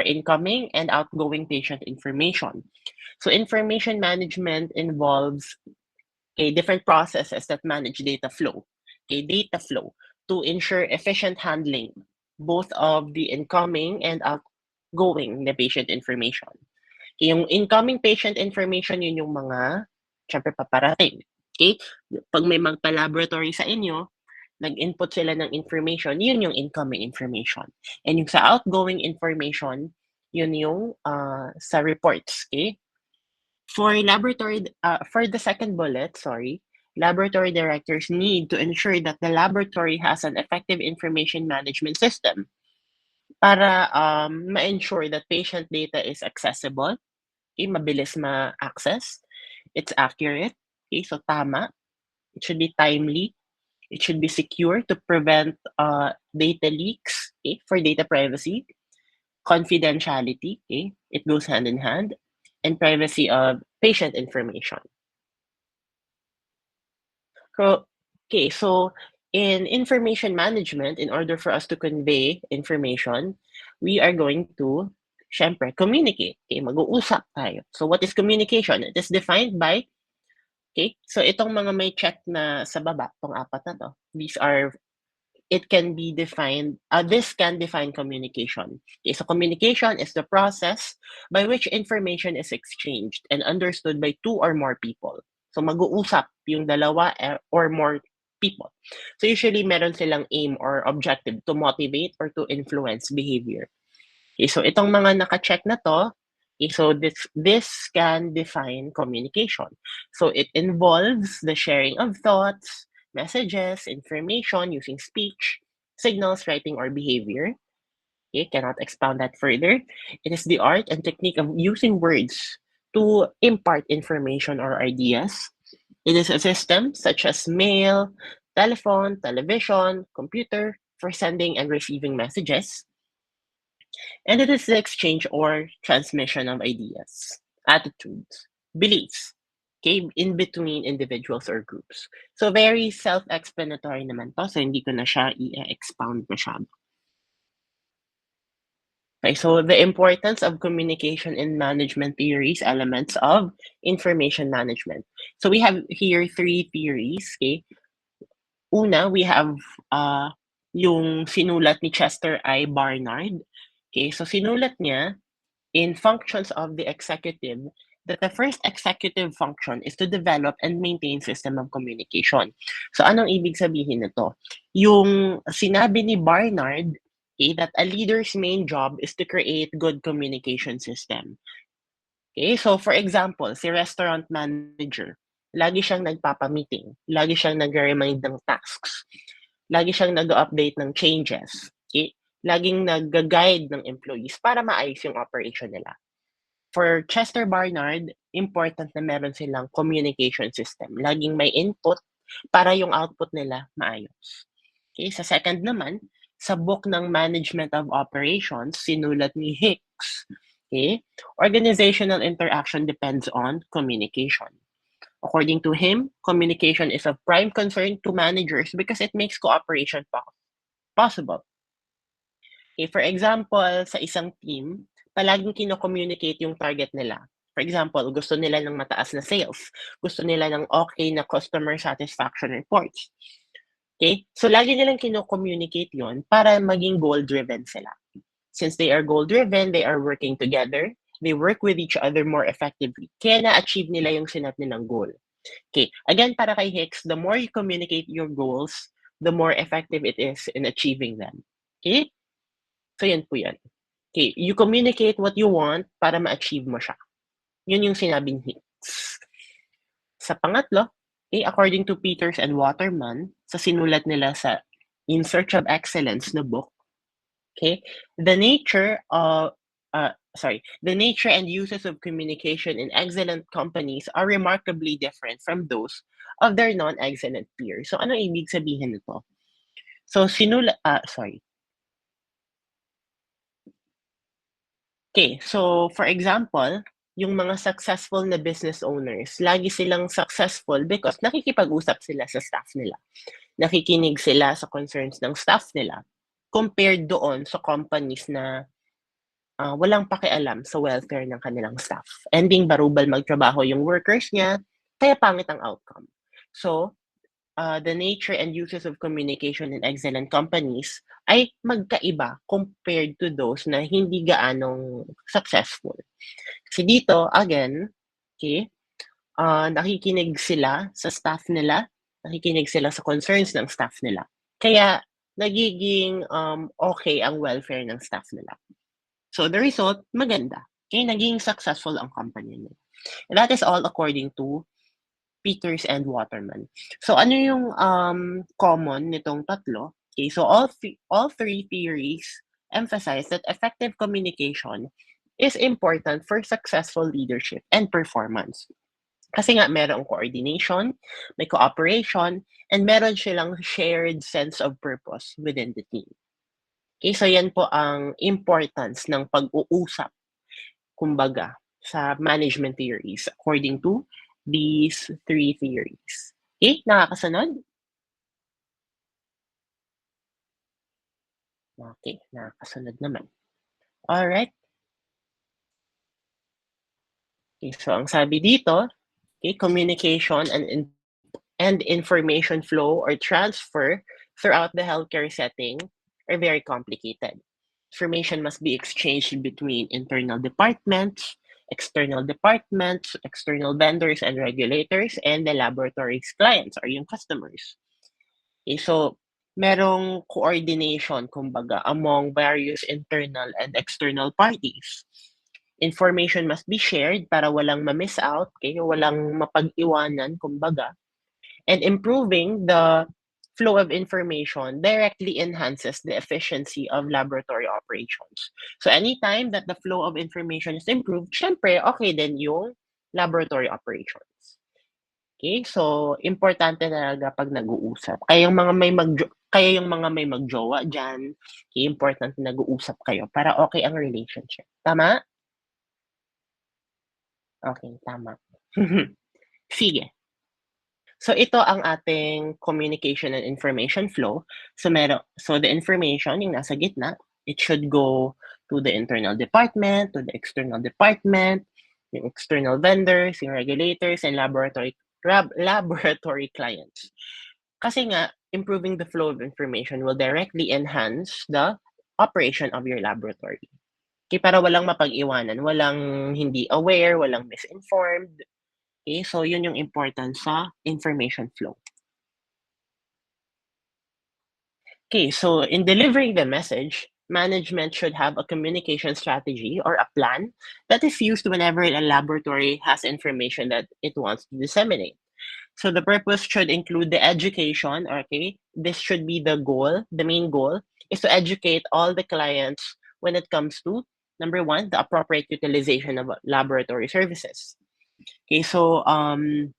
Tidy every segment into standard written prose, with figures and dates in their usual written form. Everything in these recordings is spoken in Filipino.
incoming and outgoing patient information. So information management involves different processes that manage data flow. Data flow to ensure efficient handling both of the incoming and outgoing na patient information. Yung incoming patient information, yun yung mga, syempre, paparating. Okay? Pag may magpa-laboratory sa inyo, nag-input sila ng information, yun yung incoming information. And yung sa outgoing information, yun yung sa reports. Okay? For the second bullet, laboratory directors need to ensure that the laboratory has an effective information management system para ma-ensure that patient data is accessible, mabilis ma-access, it's accurate, so tama, it should be timely, it should be secure to prevent data leaks, for data privacy, confidentiality, it goes hand in hand, and privacy of patient information. So in information management, in order for us to convey information, we are going to, syempre, communicate. Mag-uusap tayo. So what is communication? It is defined by, so itong mga may check na sa baba, itong apat na to, it can be defined, this can define communication. So communication is the process by which information is exchanged and understood by two or more people. So mag-uusap yung dalawa or more people. So usually meron silang aim or objective to motivate or to influence behavior. So itong mga naka-check na to, so this can define communication. So it involves the sharing of thoughts, messages, information using speech, signals, writing, or behavior. Cannot expound that further. It is the art and technique of using words to impart information or ideas. It is a system such as mail, telephone, television, computer for sending and receiving messages. And it is the exchange or transmission of ideas, attitudes, beliefs, in between individuals or groups. So very self-explanatory naman to, so hindi ko na siya i-expound masyado. Okay, so the importance of communication in management theories, elements of information management. So we have here 3 theories. Una, we have yung sinulat ni Chester I. Barnard. So sinulat niya in Functions of the Executive that the first executive function is to develop and maintain system of communication. So anong ibig sabihin nito? Yung sinabi ni Barnard, that a leader's main job is to create good communication system. So for example, si restaurant manager, lagi siyang nagpapa-meeting, lagi siyang nag-remind ng tasks, lagi siyang nag-update ng changes, laging nag-guide ng employees para maayos yung operation nila. For Chester Barnard, important na meron silang communication system. Laging may input para yung output nila maayos. Sa second naman, sa book ng Management of Operations, sinulat ni Hicks, organizational interaction depends on communication. According to him, communication is of prime concern to managers because it makes cooperation possible. For example, sa isang team, palaging kino-communicate yung target nila. For example, gusto nila ng mataas na sales. Gusto nila ng okay na customer satisfaction reports. So lagi nilang kino-communicate yon para maging goal-driven sila. Since they are goal-driven, they are working together. They work with each other more effectively. Kaya na-achieve nila yung sinat nilang goal. Again, para kay Hicks, the more you communicate your goals, the more effective it is in achieving them. So yan po yan. You communicate what you want para ma-achieve mo siya. Yun yung sinabing Hicks. Sa pangatlo, according to Peters and Waterman, sa sinulat nila sa In Search of Excellence na book, the nature and uses of communication in excellent companies are remarkably different from those of their non-excellent peers. So ano ibig sabihin nito? So so for example, yung mga successful na business owners, lagi silang successful because nakikipag-usap sila sa staff nila. Nakikinig sila sa concerns ng staff nila compared doon sa companies na walang pakialam sa welfare ng kanilang staff. Ending barubal magtrabaho yung workers niya, kaya pangit ang outcome. So, the nature and uses of communication in excellent companies ay magkaiba compared to those na hindi gaanong successful. Kasi dito, again, okay, nakikinig sila sa staff nila, nakikinig sila sa concerns ng staff nila. Kaya nagiging okay ang welfare ng staff nila. So the result, maganda. Okay, naging successful ang company nila. And that is all according to Peters and Waterman. So ano yung common nitong tatlo? Okay, so all three theories emphasize that effective communication is important for successful leadership and performance. Kasi nga merong coordination, may cooperation, and meron silang shared sense of purpose within the team. Okay, so yan po ang importance ng pag-uusap, kumbaga, sa management theories according to these three theories. Okay, nakakasunod? Okay, nakakasunod naman. Alright. Okay, so ang sabi dito, okay, communication and information flow or transfer throughout the healthcare setting are very complicated. Information must be exchanged between internal departments, external vendors and regulators, and the laboratory's clients or yung customers. Okay, so merong coordination, kumbaga, among various internal and external parties. Information must be shared para walang ma-miss out, okay, walang mapag-iwanan, kumbaga. And improving the flow of information directly enhances the efficiency of laboratory operations. So anytime that the flow of information is improved, syempre, okay din yung laboratory operations. Okay, so importante talaga 'pag nag-uusap. Kaya yung mga may magjowa diyan, okay, importante nag-uusap kayo para okay ang relationship. Tama? Okay, tama. Sige. So ito ang ating communication and information flow. So the information yung nasa gitna, it should go to the internal department, to the external department, yung external vendors, yung regulators, and laboratory clients. Kasi nga, improving the flow of information will directly enhance the operation of your laboratory. Okay, para walang mapag-iwanan, walang hindi aware, walang misinformed. Okay, so yun yung importance sa information flow. Okay, so in delivering the message, management should have a communication strategy or a plan that is used whenever a laboratory has information that it wants to disseminate. So the purpose should include the education, okay? This should be the goal. The main goal is to educate all the clients when it comes to number one, the appropriate utilization of laboratory services. Okay, so ano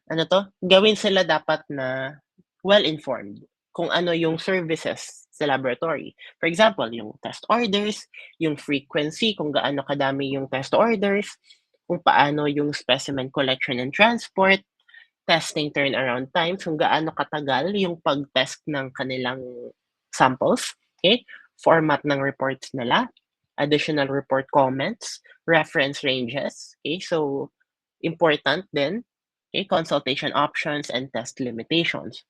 'to, gawin sila dapat na well-informed kung ano yung services sa laboratory. For example, yung test orders, yung frequency, kung gaano kadami yung test orders, kung paano yung specimen collection and transport, testing turnaround times, kung gaano katagal yung pag-test ng kanilang samples, okay? Format ng reports nila, additional report comments, reference ranges, okay? So, important din, okay, consultation options and test limitations.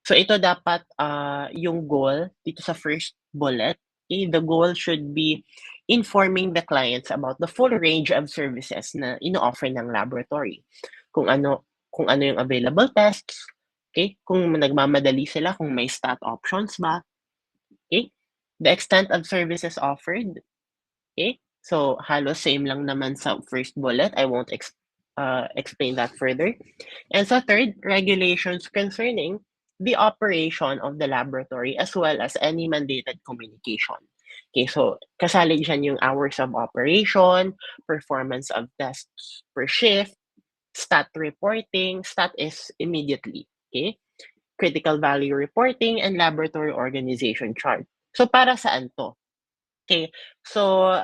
So ito dapat, yung goal dito sa first bullet, okay, the goal should be informing the clients about the full range of services na ino-offer ng laboratory. Kung ano yung available tests, okay, kung nagmamadali sila, kung may stat options ba, okay, the extent of services offered, okay. So halos same lang naman sa first bullet, I won't explain that further. And sa third, regulations concerning the operation of the laboratory as well as any mandated communication. Okay, so kasali dyan yung hours of operation, performance of tests per shift, stat reporting, stat is immediately, okay? Critical value reporting and laboratory organization chart. So para saan to? Okay, so,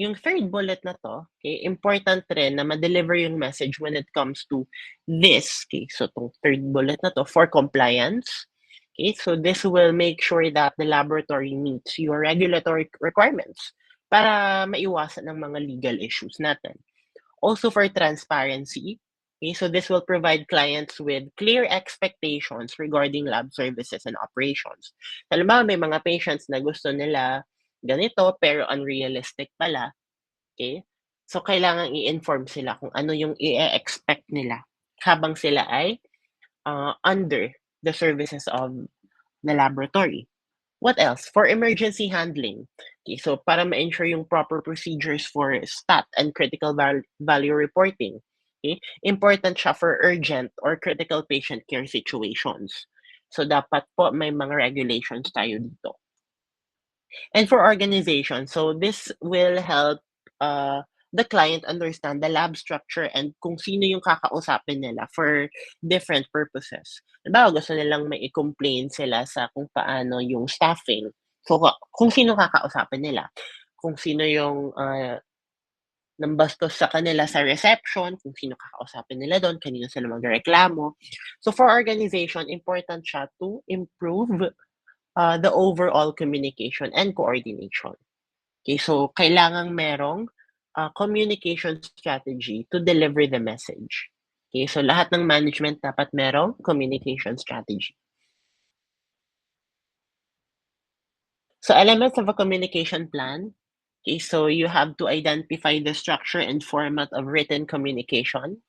yung third bullet na 'to, okay, important rin na ma-deliver yung message when it comes to this, okay, so 'tong third bullet na 'to for compliance, Okay, so this will make sure that the laboratory meets your regulatory requirements para maiwasan ng mga legal issues natin. Also for transparency, okay, so this will provide clients with clear expectations regarding lab services and operations. Halimbawa, may mga patients na gusto nila ganito pero unrealistic pala, okay? So kailangan i-inform sila kung ano yung i-expect nila habang sila ay under the services of the laboratory. What else? For emergency handling. Okay, so para ma-ensure yung proper procedures for stat and critical value reporting. Okay? Important siya for urgent or critical patient care situations. So dapat po may mga regulations tayo dito. And for organization, so this will help the client understand the lab structure and kung sino yung kakausapin nila for different purposes. Halimbawa, gusto nilang may i-complain sila sa kung paano yung staffing. So, kung sino kakausapin nila. Kung sino yung nambastos sa kanila sa reception, kung sino kakausapin nila doon, kanino sila magreklamo. So, for organization, important siya to improve the overall communication and coordination. Okay, so kailangang merong communication strategy to deliver the message. Okay, so lahat ng management dapat merong communication strategy. So elements of a communication plan. Okay, so you have to identify the structure and format of written communication.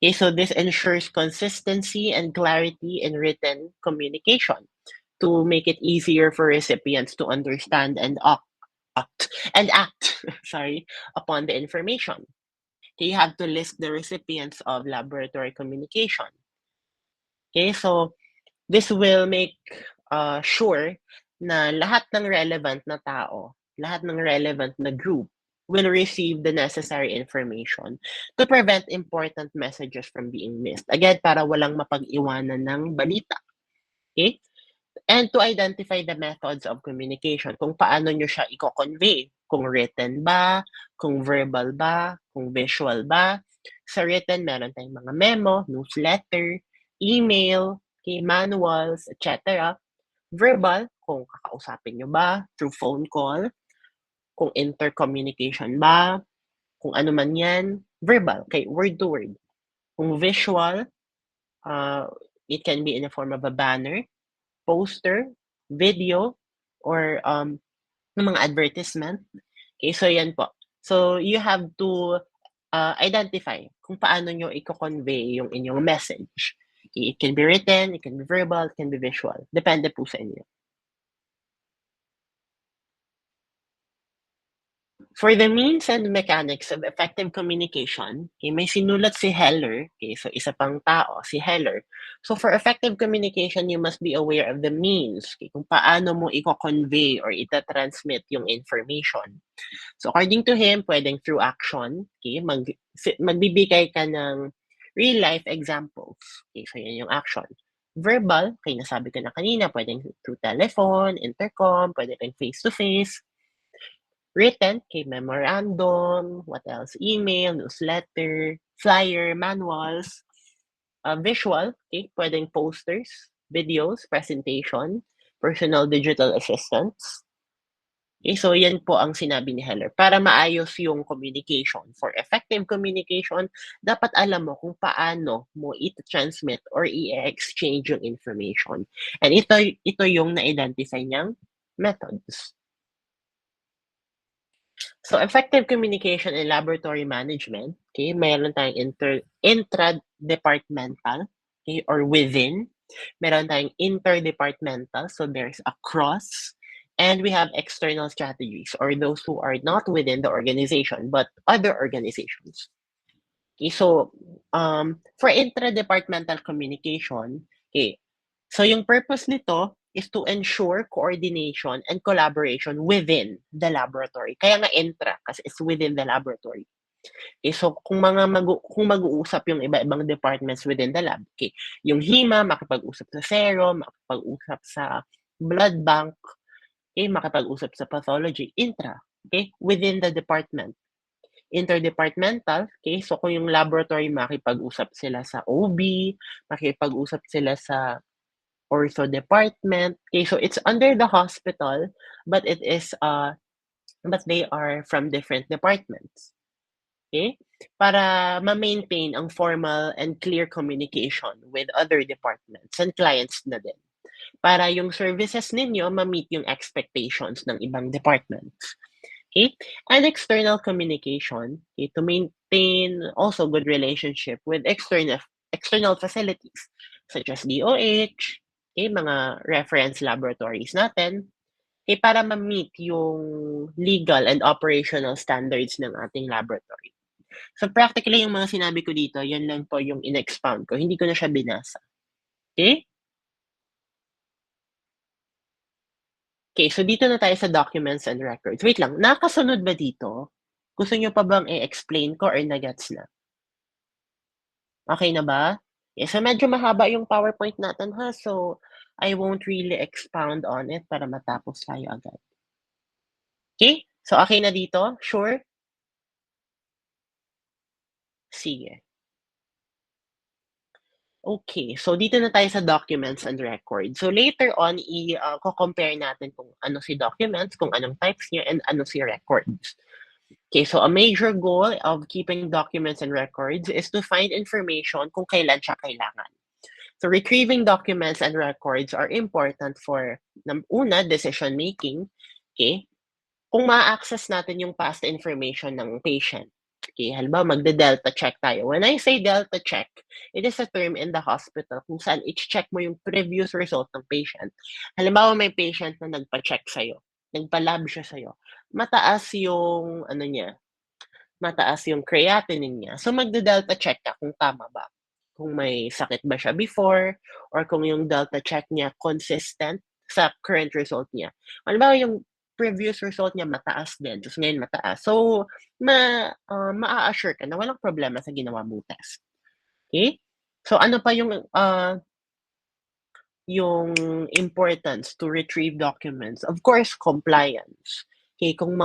Okay, so this ensures consistency and clarity in written communication to make it easier for recipients to understand and act sorry, upon the information. Okay, you have to list the recipients of laboratory communication. Okay, so this will make sure na lahat ng relevant na tao, lahat ng relevant na group will receive the necessary information to prevent important messages from being missed. Again, para walang mapag-iwanan ng balita. Okay? And to identify the methods of communication, kung paano nyo siya i-convey. Kung written ba, kung verbal ba, kung visual ba. Sa written, meron tayong mga memo, newsletter, email, okay, manuals, etc. Verbal, kung kakausapin nyo ba, through phone call, kung intercommunication ba, kung ano man yan, verbal, okay, word to word. Kung visual, it can be in the form of a banner, poster, video, or ng mga advertisement. Okay, so yan po. So you have to identify kung paano nyo i-convey yung inyong message. Okay, it can be written, it can be verbal, it can be visual. Depende po sa inyo. For the means and mechanics of effective communication, okay, may sinulat si Heller. Okay, so isa pang tao, si Heller. So for effective communication, you must be aware of the means, okay, kung paano mo i-convey or ita-transmit yung information. So according to him, pwedeng through action, okay, magbibigay ka ng real life examples. Okay, so yan yung action. Verbal, okay, nasabi ko na kanina, pwedeng through telephone, intercom, pwede rin face-to-face. Written, okay, memorandum, what else? Email, newsletter, flyer, manuals. Visual, okay, pwedeng posters, videos, presentation, personal digital assistants. Okay, so yan po ang sinabi ni Heller. Para maayos yung communication, for effective communication, dapat alam mo kung paano mo i-transmit or i-exchange yung information. And ito yung na-identify niyang methods. So effective communication and laboratory management, okay, mayroon tayong intra-departmental, okay, or within. Meron tayong interdepartmental, so there's across. And we have external strategies, or those who are not within the organization, but other organizations. Okay, so for intra-departmental communication, okay, so yung purpose nito is to ensure coordination and collaboration within the laboratory. Kaya nga intra, kasi it's within the laboratory. Okay, so kung kung mag-uusap yung iba-ibang departments within the lab, okay, yung HEMA, makipag-usap sa serum, makipag-usap sa blood bank, okay, makipag-usap sa pathology, intra, okay, within the department. Interdepartmental, okay, so kung yung laboratory makipag-usap sila sa OB, makipag-usap sila sa ortho department. Okay, so it's under the hospital, but but they are from different departments. Okay? Para ma-maintain ang formal and clear communication with other departments and clients na din. Para yung services ninyo ma-meet yung expectations ng ibang departments. Okay? And external communication, okay, to maintain also good relationship with external facilities such as DOH, okay, mga reference laboratories natin, okay, para ma-meet yung legal and operational standards ng ating laboratory. So practically yung mga sinabi ko dito, yun lang po yung in-expound ko, hindi ko na siya binasa. Okay? Okay, so dito na tayo sa documents and records. Wait lang, nakasunod ba dito? Gusto niyo pa bang i-explain ko or na-gets na? Okey na ba? Yeah, so medyo mahaba yung PowerPoint natin ha, so I won't really expound on it para matapos tayo agad. Okay? So okey na dito? Sure? Sige. Okay, so dito na tayo sa documents and records. So later on ko-compare natin kung ano si documents, kung anong types niya, and ano si records. Okay, so a major goal of keeping documents and records is to find information kung kailan siya kailangan. So retrieving documents and records are important for una, decision making. Okay? Kung ma-access natin yung past information ng patient. Okay, halimbawa magde-delta check tayo. When I say delta check, it is a term in the hospital kung saan i-check mo yung previous result ng patient. Halimbawa may patient na nagpa-check sa'yo, nagpa-lab siya sa'yo, mataas yung ano niya, mataas yung creatinine niya. So magde-delta check ka kung tama ba. Kung may sakit ba siya before or kung yung delta check niya consistent sa current result niya. Halimbawa yung previous result niya mataas din, tapos ngayon mataas. So maa-assure ka na walang problema sa ginawa mong test. Okay? So ano pa yung importance to retrieve documents, of course, compliance. Okay, kung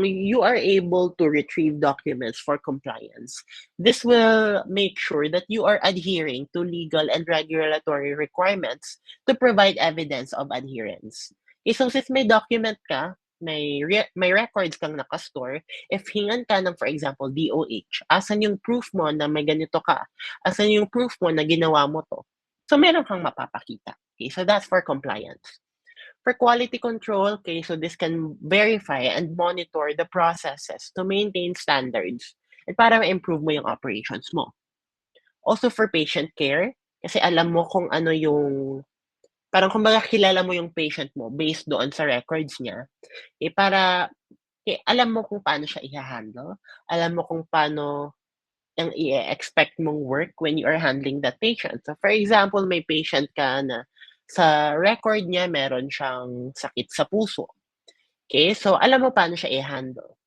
you are able to retrieve documents for compliance, this will make sure that you are adhering to legal and regulatory requirements to provide evidence of adherence. Okay, so since may document ka, may records kang nakastore, if hingan ka ng, for example, DOH, asan yung proof mo na may ganito ka? Asan yung proof mo na ginawa mo to? So meron kang mapapakita. Okay, so that's for compliance. For quality control, okay, so this can verify and monitor the processes to maintain standards at para ma-improve mo yung operations mo. Also for patient care, kasi alam mo kung ano yung, parang kumbaga kilala mo yung patient mo based doon sa records niya, para alam mo kung paano siya i-ha-handle, alam mo kung paano ang i-expect mong work when you are handling that patient. So for example, may patient ka na sa record niya meron siyang sakit sa puso. Okay? So alam mo paano siya i-handle.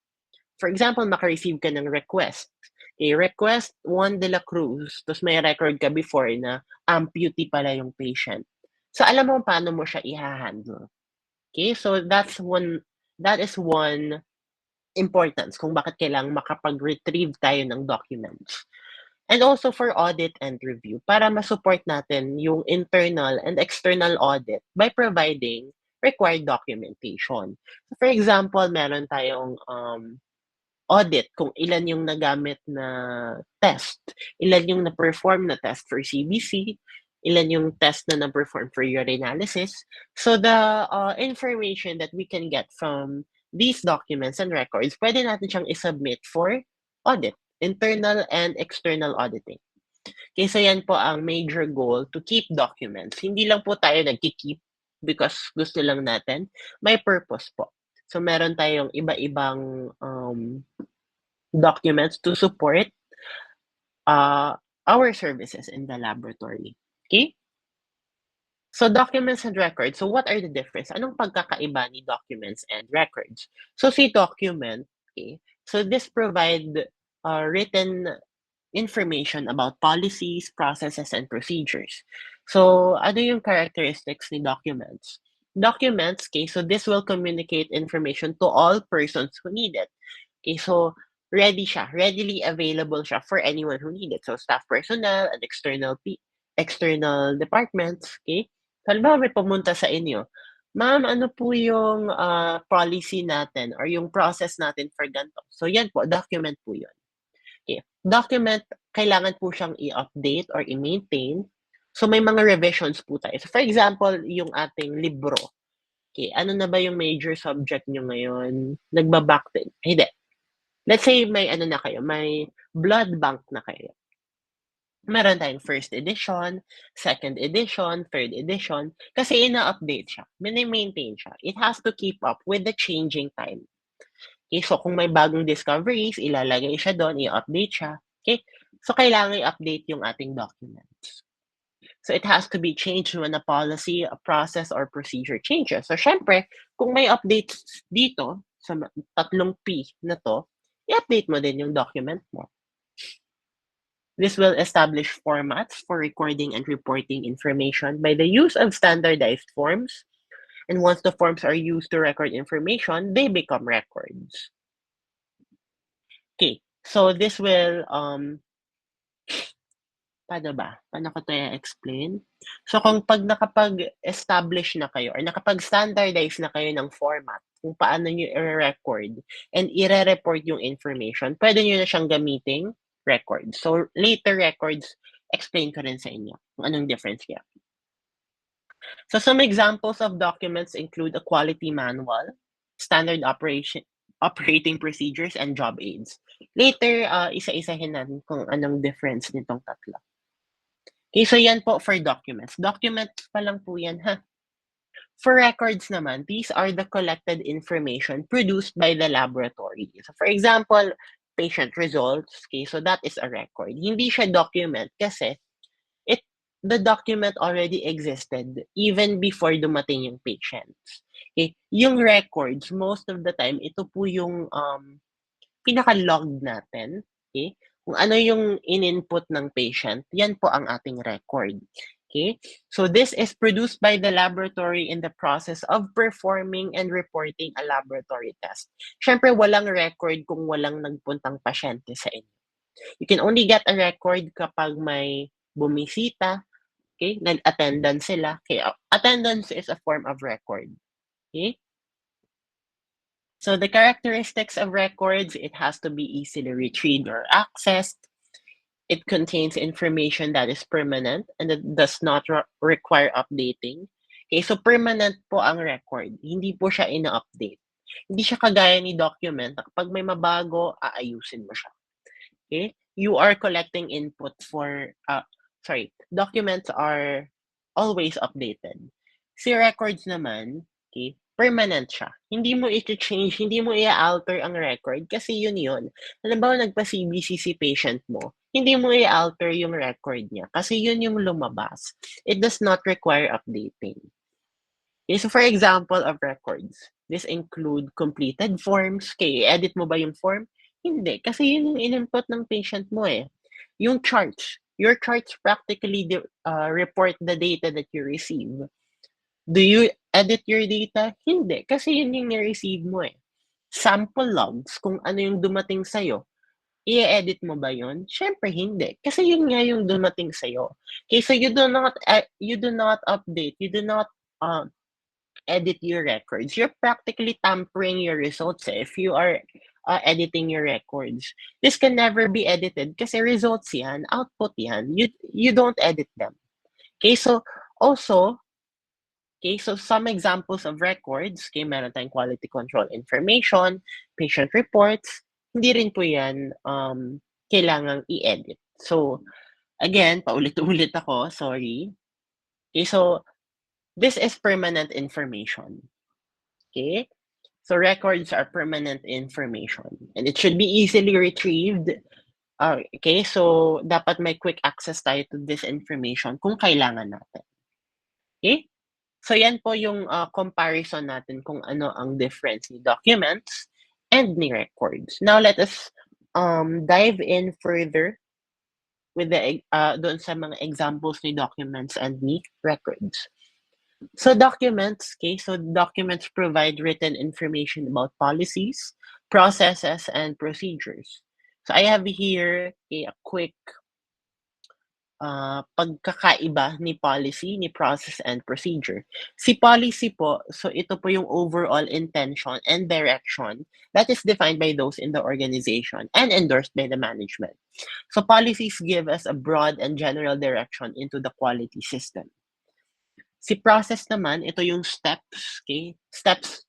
For example, maka-receive ka ng request. Okay, request Juan de la Cruz, tapos may record ka before na amputee pala yung patient. So alam mo paano mo siya i-handle. Okay? So that is one importance kung bakit kailangang makapag-retrieve tayo ng documents. And also for audit and review, para ma-support natin yung internal and external audit by providing required documentation. So for example, meron tayong audit kung ilan yung nagamit na test, ilan yung na-perform na test for CBC, ilan yung test na na-perform for urinalysis. So the information that we can get from these documents and records, pwede natin siyang isubmit for audit, internal and external auditing. Okay, so yan po ang major goal, to keep documents. Hindi lang po tayo nagki-keep because gusto lang natin, may purpose po. So meron tayong iba-ibang documents to support our services in the laboratory. Okay? So documents and records. So what are the difference? Anong pagkakaiba ni documents and records? So si document, okay, so this provide written information about policies, processes, and procedures. So ano yung characteristics ni documents? Documents, okay, so this will communicate information to all persons who need it. Okay, so readily available siya for anyone who need it. So staff personnel and external departments, okay? Halimbawa may pumunta sa inyo, "Ma'am, ano po yung, policy natin or yung process natin for gan'to." So yan po, document po yun. Okay. Document, kailangan po siyang i-update or i-maintain. So may mga revisions po tayo. So for example, yung ating libro, okay, ano na ba yung major subject niyo ngayon? Nagba-back din hindi, let's say may ano na kayo, may blood bank na kayo. Meron tayong first edition, second edition, third edition, kasi ina-update siya, mini-maintain siya. It has to keep up with the changing time. Okay, so kung may bagong discoveries, ilalagay siya dun, i-update siya, okay? So kailangan i-update yung ating documents. So it has to be changed when a policy, a process, or procedure changes. So siyempre, kung may updates dito sa tatlong P na 'to, i-update mo din yung document mo. This will establish formats for recording and reporting information by the use of standardized forms. And once the forms are used to record information, they become records. Okay, so this will, paano ba? Paano ko 'to i-explain? So kung 'pag nakapag-establish na kayo or nakapag-standardize na kayo ng format kung paano niyo ire-record and ire-report yung information, puwede niyo na siyang gamiting records. So later records, explain ko rin sa inyo kung anong difference niya. So some examples of documents include a quality manual, standard operating procedures, and job aids. Later, isa-isahin natin kung anong difference nitong tatlo. Okay, so yan po for documents. Documents pa lang po yan, ha? For records naman, these are the collected information produced by the laboratory. So for example, patient results, okay, so that is a record. Hindi siya document kasi it the document already existed even before dumating yung patients. Okay, yung records, most of the time, ito po yung pinaka-log natin, okay? Kung ano yung in-input ng patient, yan po ang ating record. Okay? So this is produced by the laboratory in the process of performing and reporting a laboratory test. Siyempre, walang record kung walang nagpuntang pasyente sa inyo. You can only get a record kapag may bumisita, okay? Nag-attendance sila. Okay? Attendance is a form of record. Okay? So the characteristics of records, it has to be easily retrieved or accessed. It contains information that is permanent and that does not require updating. Okay, so permanent po ang record. Hindi po siya ina-update. Hindi siya kagaya ni document na kapag may mabago, aayusin mo siya. Okay? You are collecting input for, documents are always updated. Si records naman, okay, permanent siya. Hindi mo i-change, hindi mo i-alter ang record kasi yun yun. Halimbawa, nagpa-CBC si patient mo, hindi mo i-alter yung record niya kasi yun yung lumabas. It does not require updating. Okay, so for example of records, this include completed forms. Okay, edit mo ba yung form? Hindi, kasi yun yung in-input ng patient mo eh. Yung charts, your charts practically report the data that you receive. Do you edit your data? Hindi, kasi yun yung ni-receive mo eh. Sample logs, kung ano yung dumating sa'yo, i-edit mo ba yun? Siyempre hindi, kasi yun nga yung dumating sa'yo. Okay, so you do not update, you do not edit your records. You're practically tampering your results eh, if you are editing your records. This can never be edited kasi results yan, output yan. You don't edit them. Okay, so also, okay, so some examples of records, okay, meron tayong quality control information, patient reports, hindi rin po yan kailangang i-edit. So, again, paulit-ulit ako, sorry. Okay, so this is permanent information. Okay? So records are permanent information and it should be easily retrieved. Okay, so dapat may quick access tayo to this information kung kailangan natin. Okay? So yan po yung comparison natin kung ano ang difference ni documents and ni records. Now let us dive in further with the doon sa mga examples ni documents and ni records. So documents, okay, so documents provide written information about policies, processes, and procedures. So I have here a quick pagkakaiba ni policy, ni process, and procedure. Si policy po, so ito po yung overall intention and direction that is defined by those in the organization and endorsed by the management. So policies give us a broad and general direction into the quality system. Si process naman, ito yung steps, okay? Steps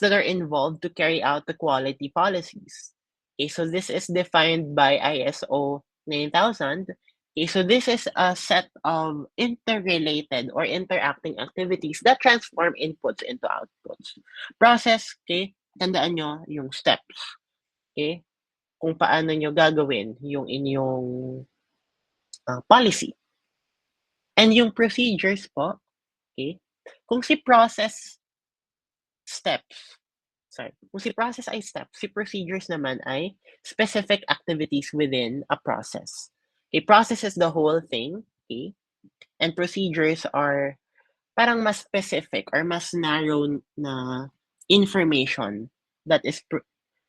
that are involved to carry out the quality policies. Okay, so this is defined by ISO 9000. Okay, so this is a set of interrelated or interacting activities that transform inputs into outputs. Process, okay, tandaan nyo yung steps. Okay, kung paano nyo gagawin yung inyong policy. And yung procedures po, okay, kung si process steps, kung si process ay steps, si procedures naman ay specific activities within a process. Okay, process is the whole thing, okay? And procedures are parang mas specific or mas narrow na information that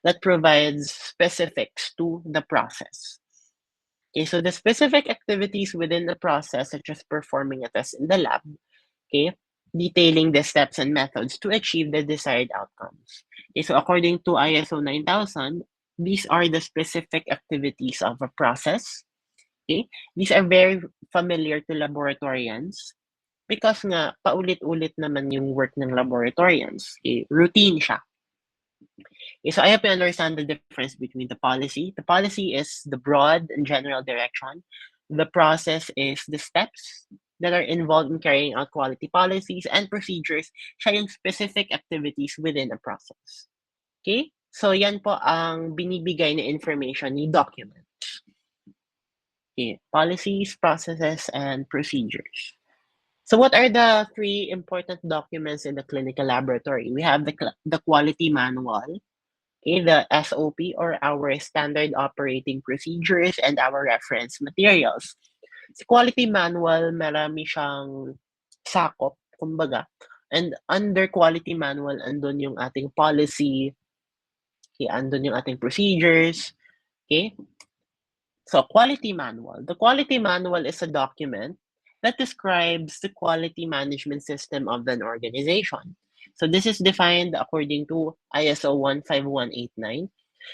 that provides specifics to the process. Okay, so the specific activities within the process, such as performing a test in the lab, okay, detailing the steps and methods to achieve the desired outcomes. Okay, so according to ISO 9000, these are the specific activities of a process. Okay, these are very familiar to laboratorians because nga paulit-ulit naman yung work ng laboratorians. Okay, routine siya. Okay, so I hope you understand the difference between the policy. The policy is the broad and general direction. The process is the steps that are involved in carrying out quality policies and procedures, siya yung specific activities within a process. Okay? So yan po ang binibigay na information ni document. Okay. Policies, processes, and procedures. So what are the three important documents in the clinical laboratory? We have the quality manual, okay, the SOP or our standard operating procedures, and our reference materials. Sa quality manual, marami siyang sakop, kumbaga. And under quality manual, andun yung ating policy, okay, andun yung ating procedures, okay? So quality manual. The quality manual is a document that describes the quality management system of an organization. So this is defined according to ISO 15189.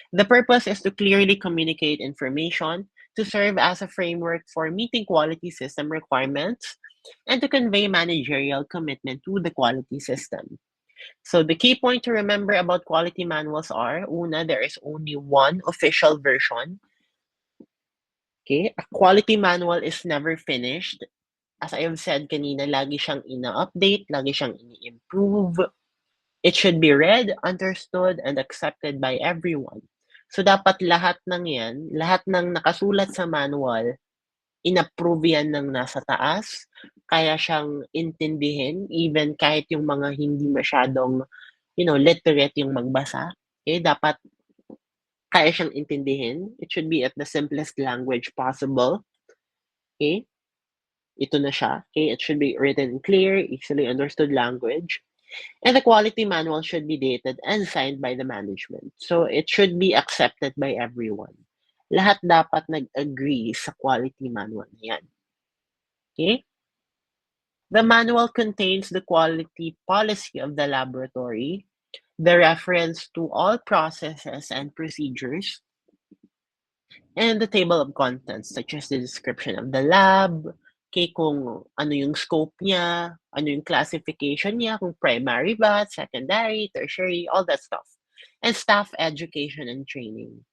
The purpose is to clearly communicate information, to serve as a framework for meeting quality system requirements, and to convey managerial commitment to the quality system. So the key point to remember about quality manuals are, una, there is only one official version. Okay, a quality manual is never finished. As I have said kanina, lagi siyang ina-update, lagi siyang ini-improve. It should be read, understood, and accepted by everyone. So dapat lahat ng yan, lahat ng nakasulat sa manual, in-approve yan ng nasa taas, kaya siyang intindihin, even kahit yung mga hindi masyadong, literate yung magbasa. Okay, dapat kaya siyang intindihin. It should be at the simplest language possible. Okay? Ito na siya. Okay? It should be written in clear, easily understood language. And the quality manual should be dated and signed by the management. So it should be accepted by everyone. Lahat dapat nag-agree sa quality manual na yan. Okay? The manual contains the quality policy of the laboratory, the reference to all processes and procedures, and the table of contents such as the description of the lab, okay, kung ano yung scope niya, ano yung classification niya, kung primary ba, secondary, tertiary, all that stuff. And staff education and training.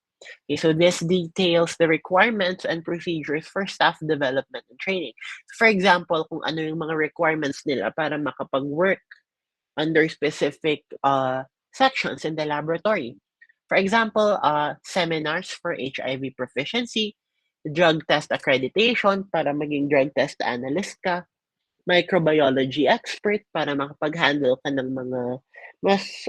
Okay, so this details the requirements and procedures for staff development and training. For example, kung ano yung mga requirements nila para makapag-work under specific sections in the laboratory. For example, seminars for HIV proficiency, drug test accreditation para maging drug test analyst ka, microbiology expert para makapag-handle ka ng mga mas,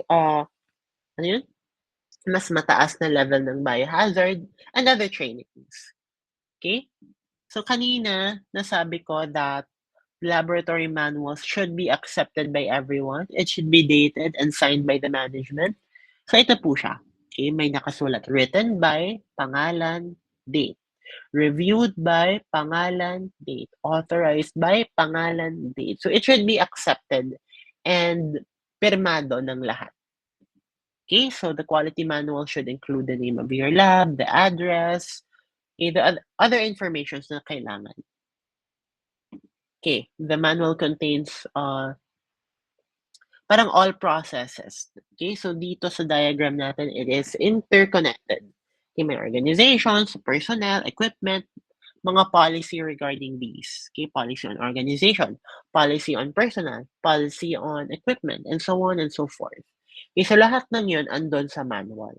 mas mataas na level ng biohazard, and other trainings. Okay? So kanina, nasabi ko that laboratory manuals should be accepted by everyone. It should be dated and signed by the management. So ito po siya. Okay, may nakasulat, written by, pangalan, date. Reviewed by pangalan, date. Authorized by pangalan, date. So it should be accepted and pirmado ng lahat. Okay, so the quality manual should include the name of your lab, the address, okay, the other information na kailangan. Okay, the manual contains parang all processes. Okay, so dito sa diagram natin, it is interconnected. Okay, may organizations, personnel, equipment, mga policy regarding these. Okay, policy on organization, policy on personnel, policy on equipment, and so on and so forth. Okay, so lahat ng yun andun sa manual.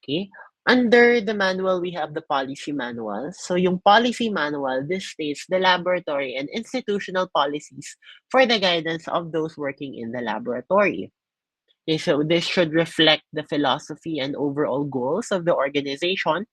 Okay, under the manual, we have the policy manual. So yung policy manual, this states the laboratory and institutional policies for the guidance of those working in the laboratory. Okay, so this should reflect the philosophy and overall goals of the organization.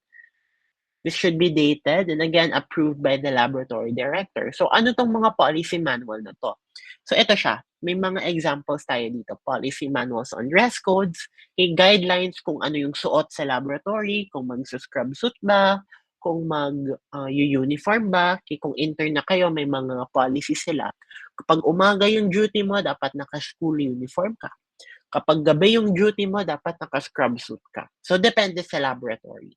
This should be dated and again approved by the laboratory director. So ano tong mga policy manual na to? So ito siya. May mga examples tayo dito. Policy manuals on dress codes, guidelines kung ano yung suot sa laboratory, kung mag-scrub suit ba, kung mag-uniform ba, kung intern na kayo, may mga policy sila. Kapag umaga yung duty mo, dapat naka-school uniform ka. Kapag gabi yung duty mo, dapat naka-scrub suit ka. So depende sa laboratory.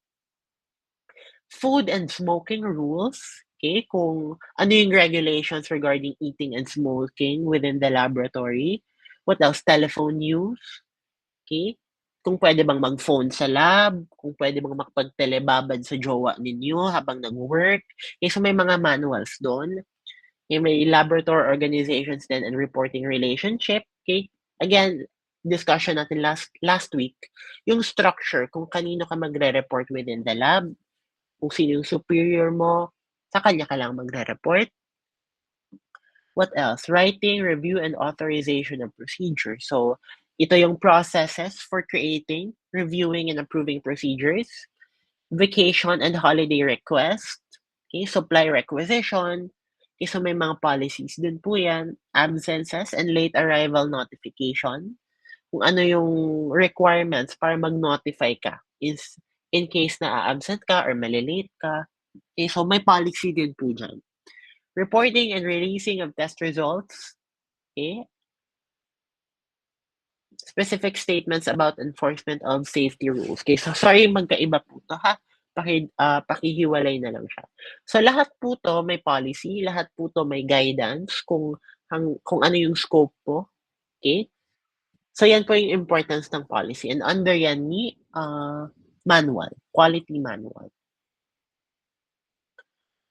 Food and smoking rules, okay, kung ano yung regulations regarding eating and smoking within the laboratory. What else? Telephone use, okay? Kung pwede bang mag-phone sa lab, kung pwede bang makapag-telebabad sa jowa ninyo habang nag-work. Okay, so may mga manuals doon. Okay, may laboratory organizations din and reporting relationship. Okay, again, discussion natin last week, yung structure, kung kanino ka magre-report within the lab, kung sino yung superior mo, sa kanya ka lang magre-report. What else? Writing, review, and authorization of procedure. So, ito yung processes for creating, reviewing, and approving procedures. Vacation and holiday request. Okay, supply requisition. Okay, so may mga policies din po yan. Absences and late arrival notification. Kung ano yung requirements para mag-notify ka is in case na absent ka or malilate ka. Okay, so may policy din po dyan. Reporting and releasing of test results. Okay. Specific statements about enforcement of safety rules. Okay, so sorry magkaiba po to ha. Pakihiwalay na lang siya. So lahat po to may policy, lahat po to may guidance kung ano yung scope po. Okay? So yan po yung importance ng policy and under yan ni manual, quality manual.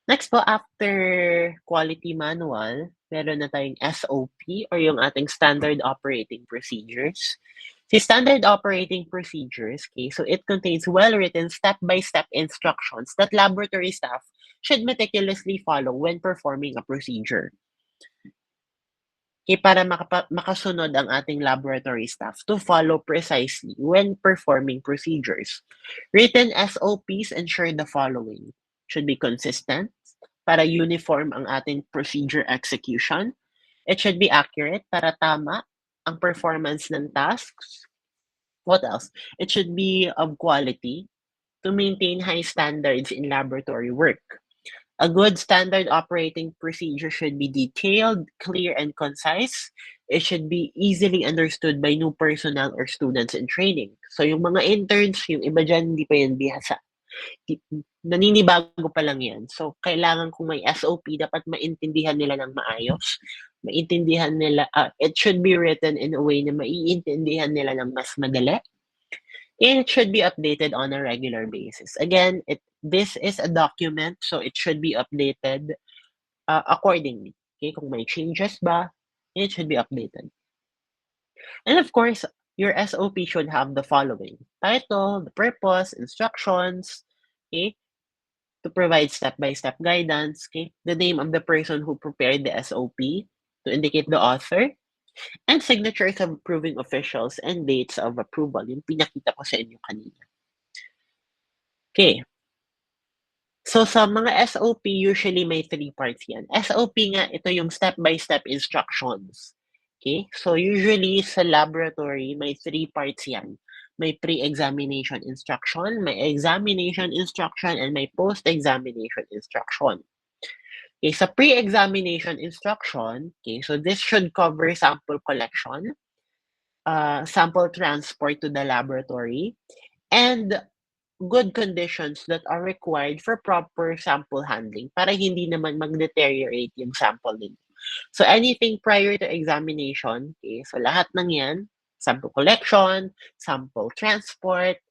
Next po, after quality manual, meron na tayong SOP or yung ating standard operating procedures. Si standard operating procedures, okay, so it contains well-written step-by-step instructions that laboratory staff should meticulously follow when performing a procedure. Okay, para makasunod ang ating laboratory staff to follow precisely when performing procedures. Written SOPs ensure the following. Should be consistent, para uniform ang ating procedure execution. It should be accurate, para tama ang performance ng tasks. What else? It should be of quality to maintain high standards in laboratory work. A good standard operating procedure should be detailed, clear, and concise. It should be easily understood by new personnel or students in training. So yung mga interns, yung iba dyan, hindi pa yan bihasa. Naninibago pa lang yan. So kailangan kung may SOP, dapat maintindihan nila ng maayos. Maintindihan nila, it should be written in a way na maiintindihan nila ng mas madali. And it should be updated on a regular basis. Again, this is a document, so it should be updated accordingly. Okay, kung may changes ba, it should be updated. And of course, your SOP should have the following: title, the purpose, instructions, okay, to provide step-by-step guidance, okay, the name of the person who prepared the SOP to indicate the author, and signatures of approving officials and dates of approval. Yung pinakita ko sa inyo kanina. Okay. So sa mga SOP, usually may 3 parts yan. SOP nga, ito yung step-by-step instructions. Okay? So usually sa laboratory, may 3 parts yan. may pre-examination instruction, may examination instruction, and may post-examination instruction. Okay, sa pre-examination instruction, okay, so this should cover sample collection, sample transport to the laboratory, and good conditions that are required for proper sample handling para hindi naman mag-deteriorate yung sample din. So anything prior to examination, okay, so lahat ng yan, sample collection, sample transport,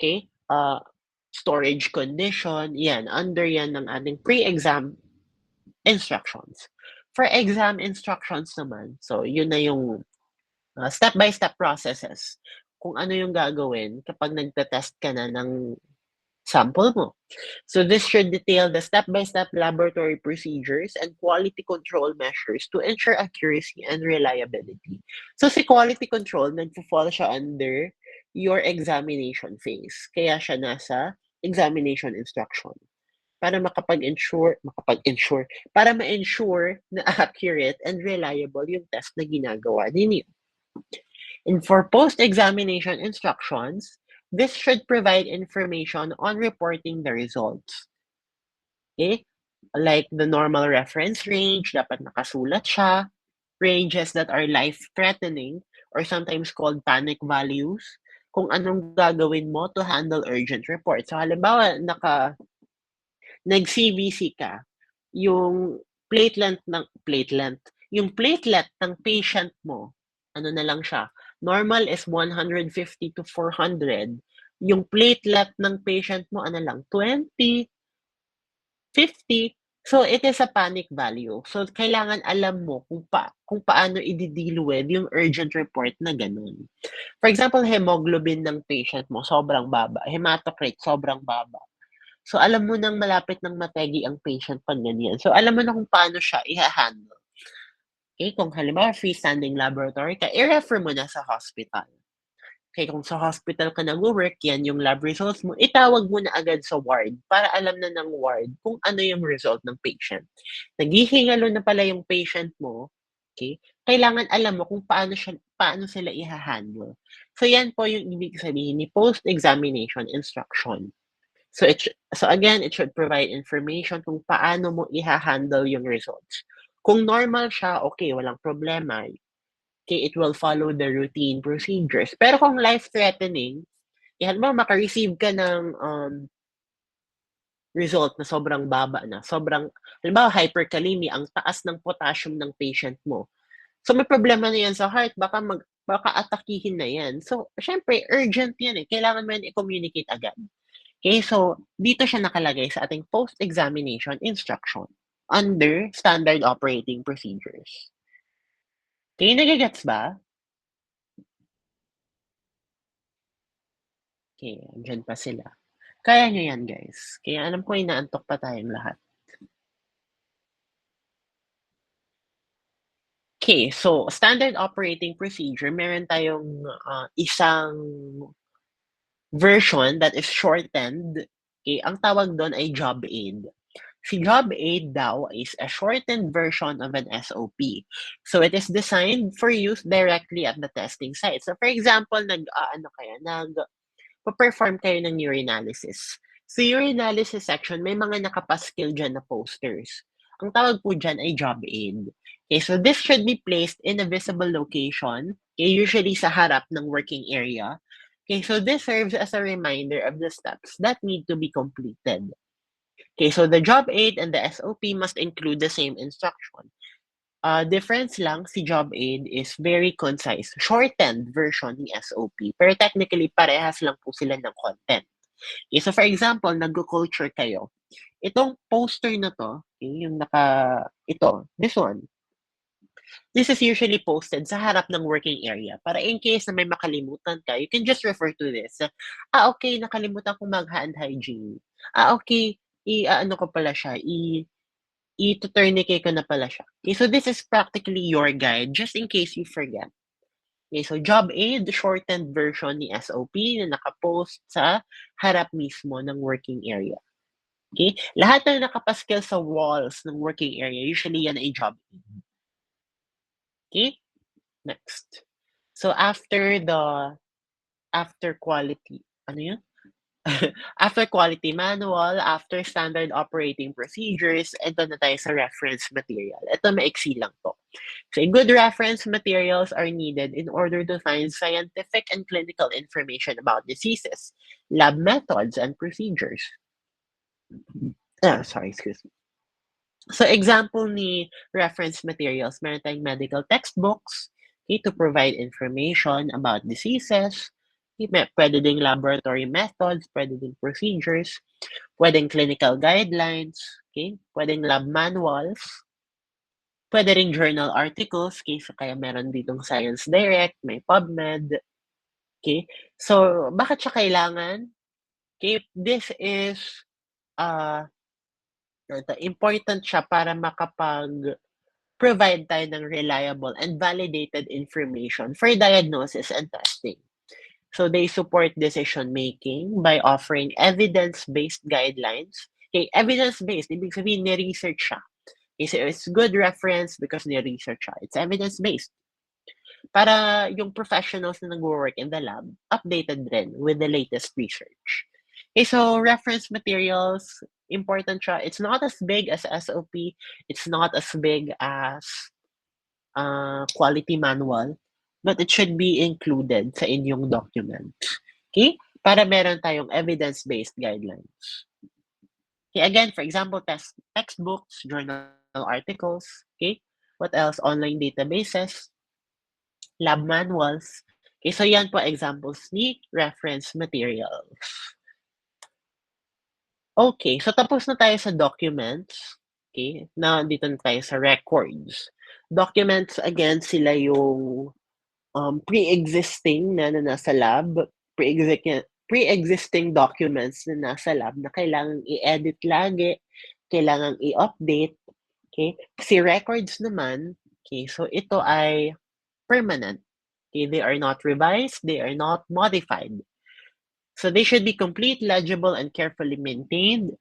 okay, storage condition, yan, under yan ng ating pre-exam instructions. For exam instructions naman, so yun na yung step-by-step processes kung ano yung gagawin kapag nagte-test ka na ng sample mo. So this should detail the step-by-step laboratory procedures and quality control measures to ensure accuracy and reliability. So si quality control, nagpo-fall siya under your examination phase. Kaya siya nasa examination instruction. Para para ma-ensure na accurate and reliable yung test na ginagawa ninyo. And for post-examination instructions, this should provide information on reporting the results. Okay? Like the normal reference range, dapat nakasulat siya. Ranges that are life-threatening or sometimes called panic values. Kung anong gagawin mo to handle urgent reports. So halimbawa, nag-CVC ka, yung yung platelet ng patient mo, ano na lang siya, normal is 150 to 400. Yung platelet ng patient mo, ano lang, 20, 50. So, it is a panic value. So, kailangan alam mo kung paano i-deal with yung urgent report na ganun. For example, hemoglobin ng patient mo, sobrang baba. Hematocrit, sobrang baba. So, alam mo nang malapit ng mategi ang patient pag ganyan. So, alam mo na kung paano siya i-ha-handle. Okay, kung halimbawa freestanding laboratory ka, i-refer mo na sa hospital. Okay, kung sa hospital ka nagwo-work, yan yung lab results mo, itawag mo na agad sa ward para alam na ng ward kung ano yung result ng patient. Naghihingalo na pala yung patient mo, okay, kailangan alam mo kung paano sila i-ha-handle. So, yan po yung ibig sabihin ni post-examination instruction. So again, it should provide information kung paano mo iha-handle yung results. Kung normal siya, okay, walang problema. Okay, it will follow the routine procedures. Pero kung life-threatening, halimbawa maka-receive ka ng result na sobrang baba na, halimbawa hyperkalemia, ang taas ng potassium ng patient mo. So may problema na yan sa heart, baka atakihin na yan. So, syempre, urgent yan eh. Kailangan mo yan i-communicate agad. Okay, so dito siya nakalagay sa ating post-examination instruction under standard operating procedures. Okay, nagigets ba? Okay, andyan pa sila. Kaya nyo yan, guys. Kaya alam ko inaantok pa tayong lahat. Okay, so standard operating procedure, meron tayong isang version that is shortened. Okay, ang tawag doon ay job aid. Si job aid daw is a shortened version of an SOP. So it is designed for use directly at the testing site. So for example, nag-perform kayo ng urinalysis. Sa urinalysis section, may mga nakapaskil dyan na posters. Ang tawag po dyan ay job aid. Okay, so this should be placed in a visible location, okay, usually sa harap ng working area. Okay, so this serves as a reminder of the steps that need to be completed. Okay, so the job aid and the SOP must include the same instruction. Difference lang, si job aid is very concise, shortened version ni SOP. Pero technically, parehas lang po sila ng content. Okay, so for example, nag-culture kayo. Itong poster na to, okay, this one, this is usually posted sa harap ng working area. Para in case na may makalimutan ka, you can just refer to this. Okay, nakalimutan kong mag-hand hygiene. Okay, ano ko pala siya, i-tourniquet ko na pala siya. Okay, so this is practically your guide just in case you forget. Okay, so job aid, shortened version ni SOP na nakapost sa harap mismo ng working area. Okay, lahat ng nakapaskil sa walls ng working area, usually yan ay job aid. Okay, next. So after the after quality, ano yun? After quality manual, after standard operating procedures, ito na tayo sa reference material. Ito maiksi lang to. So good reference materials are needed in order to find scientific and clinical information about diseases, lab methods, and procedures. Sorry, excuse me. So example ni reference materials, meron tayong medical textbooks, okay, to provide information about diseases, okay, pwede ding laboratory methods, pwede ding procedures, pwedeng clinical guidelines, okay, pwedeng lab manuals, pwede ring journal articles, okay, so kaya meron ditong Science Direct, may PubMed, okay. So bakit siya kailangan? Okay, this is uh, important siya para provide tayo ng reliable and validated information for diagnosis and testing. So they support decision making by offering evidence-based guidelines. Okay, evidence-based, ibig sabihin ni-research siya. Okay, so it's good reference because ni-research siya. It's evidence-based. Para yung professionals na nag-work in the lab, updated rin with the latest research. Okay, so reference materials, important siya. It's not as big as SOP. It's not as big as quality manual, but it should be included sa inyong document. Okay? Para meron tayong evidence-based guidelines. Okay, again, for example, textbooks, journal articles, okay? What else? Online databases, lab manuals. Okay, so yan po examples ni reference materials. Okay, so tapos na tayo sa documents. Okay, na dito na tayo sa records. Documents, again, sila yung pre-existing na nasa lab, pre-existing documents na nasa lab na kailangang i-edit lagi, kailangang i-update. Okay? Kasi records naman, okay, so ito ay permanent. Okay? They are not revised, they are not modified. So they should be complete, legible, and carefully maintained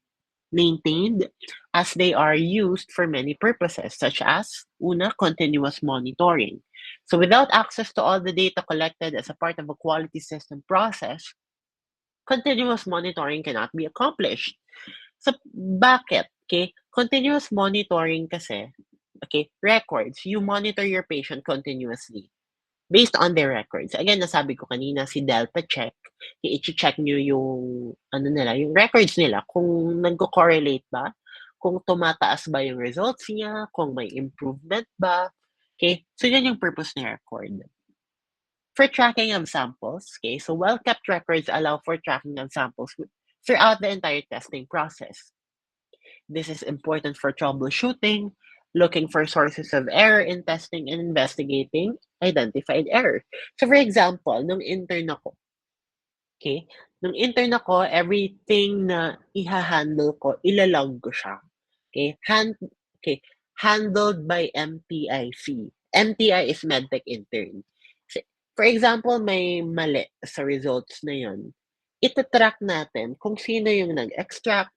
as they are used for many purposes, such as, una, continuous monitoring. So without access to all the data collected as a part of a quality system process, continuous monitoring cannot be accomplished. So bakit? Okay, continuous monitoring kasi, okay, records, you monitor your patient continuously based on their records. Again, nasabi ko kanina, si Delta Check, i-check nyo yung, ano nila, yung records nila, kung nagko-correlate ba, kung tumataas ba yung results niya, kung may improvement ba. Okay, so yan yung purpose ng record. For tracking of samples, okay, so well-kept records allow for tracking of samples throughout the entire testing process. This is important for troubleshooting, looking for sources of error in testing, and investigating identified error. So for example, nung intern ako, okay, nung intern ako, everything na iha-handle ko, ilalog ko siya. Okay, handled by MTIC. MTI is MedTech Intern. For example, may mali sa results na yun. Itatrack natin kung sino yung nag-extract,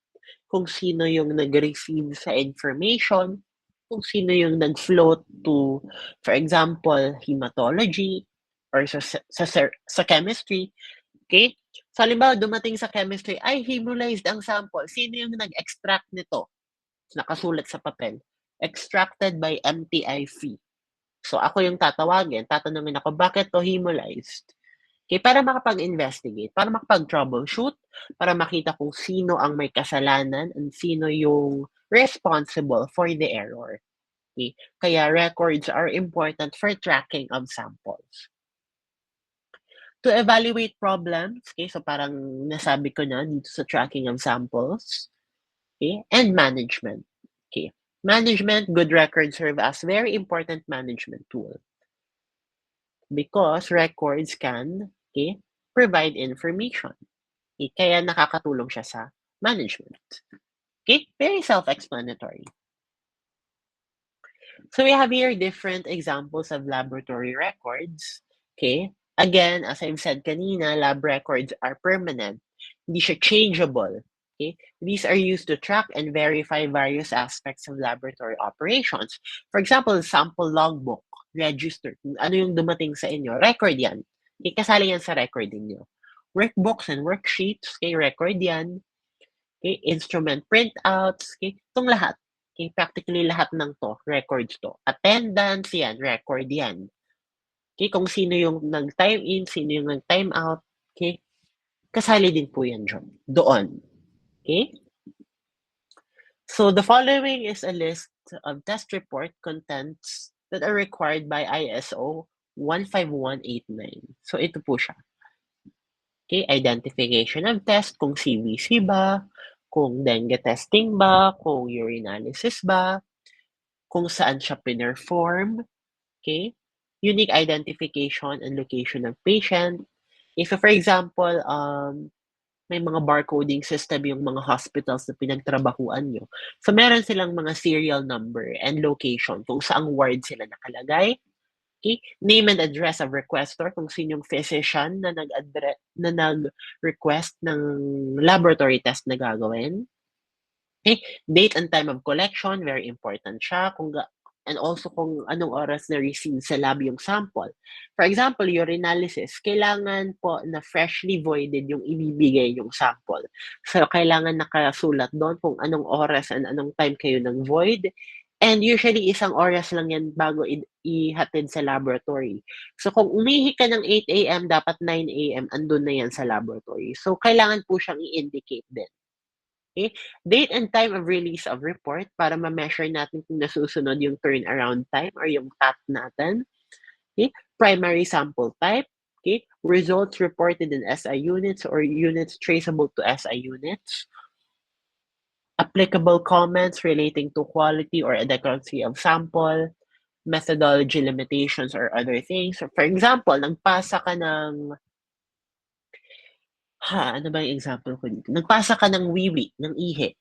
kung sino yung nag-receive sa information, kung sino yung nag-float to, for example, hematology or sa chemistry. Okay? So, halimbawa, dumating sa chemistry, ay, hemolyzed ang sample. Sino yung nag-extract nito? Nakasulat sa papel. Extracted by MTIC. So, ako yung tatawagin, tatanungin ako, bakit to hemolyzed? Okay, para makapag-investigate, para makapag-troubleshoot, para makita kung sino ang may kasalanan and sino yung responsible for the error. Okay? Kaya records are important for tracking of samples. To evaluate problems, okay, so parang nasabi ko na dito sa tracking of samples, okay, and management. Okay. Management, good records serve as very important management tool because records can, okay, provide information. Okay, kaya nakakatulong siya sa management. Okay, very self-explanatory. So we have here different examples of laboratory records. Okay, again, as I've said kanina, lab records are permanent. Hindi siya changeable. Okay, these are used to track and verify various aspects of laboratory operations. For example, sample logbook, register. Ano yung dumating sa inyo? Record yan. Kasali yan sa record ninyo. Workbooks and worksheets, record yan. Instrument printouts, itong lahat. Practically lahat ng to, records to. Attendance, yan, record yan. Kung sino yung nag-time in, sino yung nag-time out, kasali din po yan doon. Okay? So the following is a list of test report contents that are required by ISO 15189. So ito po siya. Okay, identification of test, kung CBC ba, kung dengue testing ba, kung urinalysis ba, kung saan siya pinerform, okay? Unique identification and location of patient. If, for example, may mga barcoding system yung mga hospitals na pinagtrabahuan nyo. So, meron silang mga serial number and location kung saang ward sila nakalagay. Okay? Name and address of requester, kung sino yung physician na nag-request ng laboratory test na gagawin. Okay? Date and time of collection, very important siya. And also kung anong oras na receive sa lab yung sample. For example, urinalysis, kailangan po na freshly voided yung ibibigay yung sample. So, kailangan nakasulat doon kung anong oras and anong time kayo nag-void. And usually, isang oras lang yan bago ihatid sa laboratory. So, kung umihi ka ng 8 a.m., dapat 9 a.m., andun na yan sa laboratory. So, kailangan po siyang i-indicate din. Okay? Date and time of release of report para ma-measure natin kung nasusunod yung turnaround time or yung TAT natin. Okay? Primary sample type. Okay? Results reported in SI units or units traceable to SI units. Applicable comments relating to quality or adequacy of sample, methodology limitations or other things. So for example, nagpasa ka ng ano ba yung example ko dito? Nagpasa ka ng wiwi, ng ihi.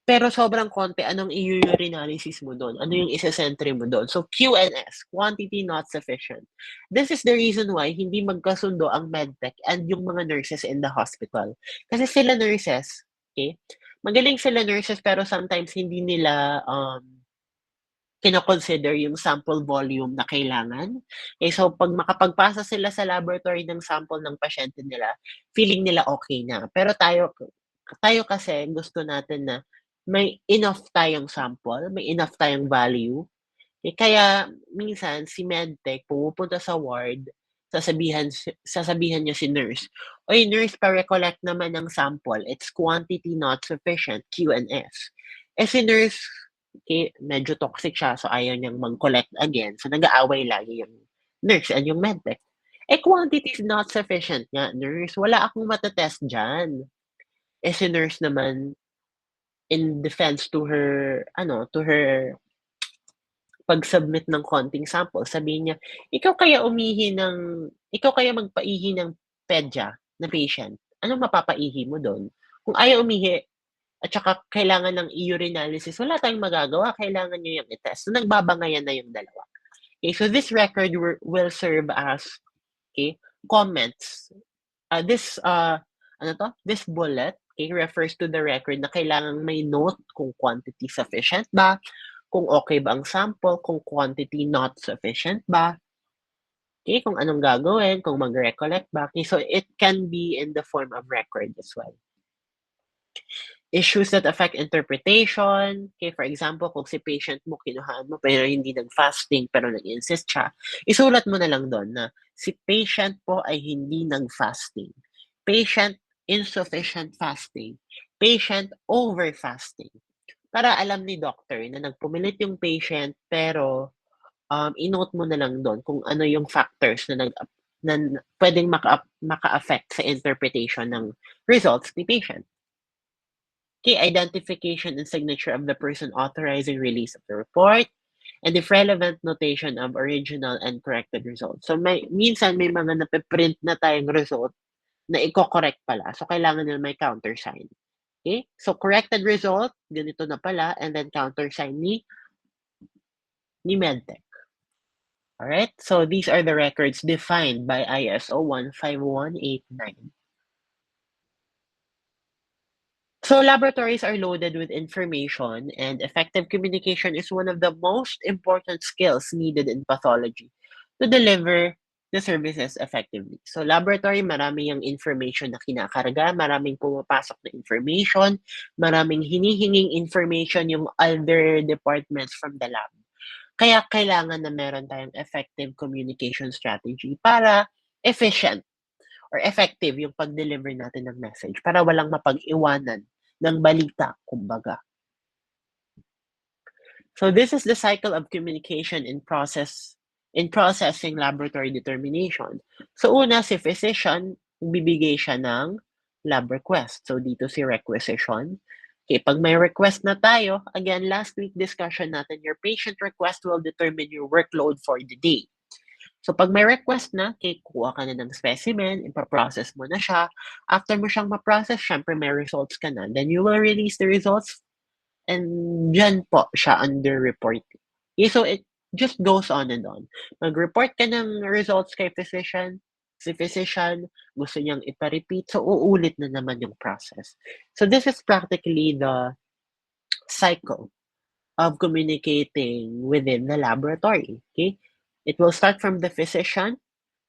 Pero sobrang konti, anong i-urinalysis mo doon? Ano yung isa-sentre mo doon? So, QNS, quantity not sufficient. This is the reason why hindi magkasundo ang medtech and yung mga nurses in the hospital. Kasi sila nurses, okay? Magaling sila nurses pero sometimes hindi nila kino-consider yung sample volume na kailangan. So pag makapagpasa sila sa laboratory ng sample ng pasyente nila, feeling nila okay na. Pero tayo kasi gusto natin na may enough tayong sample, may enough tayong value. Kaya minsan si medtech pumupunta sa ward, sasabihan niya si nurse, "Oy nurse, pa-recollect naman ng sample. It's quantity not sufficient, QNS." Si nurse, medyo toxic siya, so ayaw niyang mag-collect again. So nag-aaway lagi yung nurse and yung medtech. Quantity is not sufficient nga, nurse. Wala akong mata-test diyan. Si nurse naman, in defense to her pag-submit ng konting sample, sabihin niya, ikaw kaya magpaihi ng pedya na patient, anong mapapaihi mo do'n? Kung ayaw umihi at saka kailangan ng urinalysis, wala tayong magagawa, kailangan niyo yang i-test. So, nagbabangayan na yung dalawa. So this record will serve as, comments. This bullet, refers to the record na kailangang may note kung quantity sufficient ba, kung okay ba ang sample, kung quantity not sufficient ba, kung anong gagawin, kung mag-recollect ba. So it can be in the form of record as well. Issues that affect interpretation. For example, kung si patient mo, kinuhaan mo pero hindi nag-fasting pero nag-insist siya, isulat mo na lang doon na si patient po ay hindi nag-fasting. Patient insufficient fasting. Patient over-fasting. Para alam ni doctor na nagpumilit yung patient pero i-note mo na lang doon kung ano yung factors na pwedeng maka-affect sa interpretation ng results ni patient. Identification and signature of the person authorizing release of the report, and if relevant, notation of original and corrected results. So minsan may mga nape-print na tayong result na i-correct pala. So kailangan nila may countersign. So corrected result, ganito na pala, and then countersign ni medtech. Alright, so these are the records defined by ISO 15189. So laboratories are loaded with information, and effective communication is one of the most important skills needed in pathology to deliver the services effectively. So laboratory, marami yung information na kinakarga, maraming pumapasok na information, maraming hinihinging information yung other departments from the lab. Kaya kailangan na meron tayong effective communication strategy para efficient or effective yung pag-deliver natin ng message para walang mapag-iwanan ng balita, kumbaga. So this is the cycle of communication in processing laboratory determination. So una, si physician, bibigay siya ng lab request. So dito si requisition. Okay, pag may request na tayo, again, last week discussion natin, your patient request will determine your workload for the day. So pag may request na, okay, kuha ka na ng specimen, ipaprocess mo na siya. After mo siyang ma-process, syempre may results ka na. Then you will release the results and dyan po siya under reporting. Okay, so it just goes on and on. Mag-report ka ng results kay physician, si physician gusto niyang ipa-repeat, so uulit na naman yung process. So this is practically the cycle of communicating within the laboratory. Okay? It will start from the physician,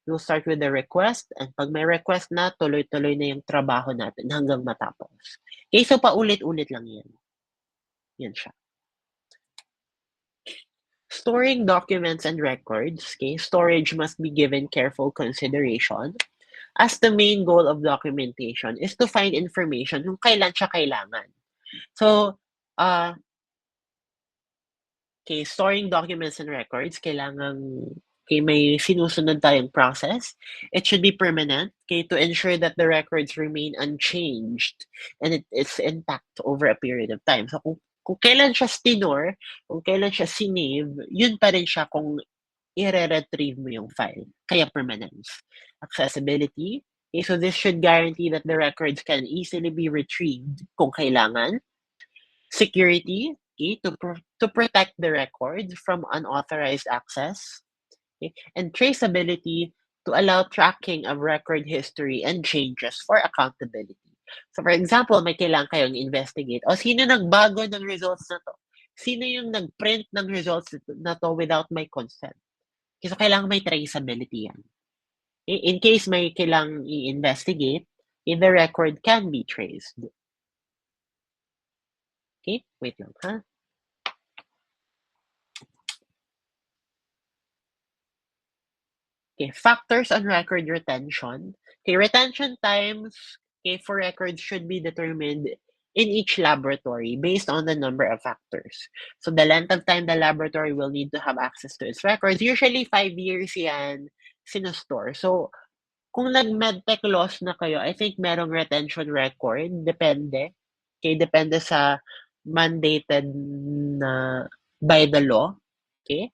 we'll start with the request, and pag may request na, tuloy-tuloy na yung trabaho natin hanggang matapos. Okay, so paulit-ulit lang yan. Yan siya. Storing documents and records, okay, storage must be given careful consideration as the main goal of documentation is to find information kung kailan siya kailangan. So, okay, storing documents and records, kailangan okay, may sinusunod tayong process. It should be permanent, okay, to ensure that the records remain unchanged and it is intact over a period of time. So kung kailan siya stinor, kung kailan siya sinave, yun pa rin siya kung i-retrieve mo yung file. Kaya permanence. Accessibility, okay, so this should guarantee that the records can easily be retrieved kung kailangan. Security, okay, to protect the records from unauthorized access. Okay, and traceability to allow tracking of record history and changes for accountability. So for example, may kailangan kayong investigate. O sino nagbago ng results na to? Sino yung nag-print ng results na to without my consent? Okay, so kailangan may traceability yan. Okay, in case may kailangang i-investigate, the record can be traced. Okay, wait lang ha. Okay, factors on record retention. Okay, retention times, okay, for records should be determined in each laboratory based on the number of factors. So the length of time the laboratory will need to have access to its records, usually 5 years yan sinustore. So kung nag-medtech loss na kayo, I think merong retention record, depende. Okay, depende sa mandated na by the law. Okay?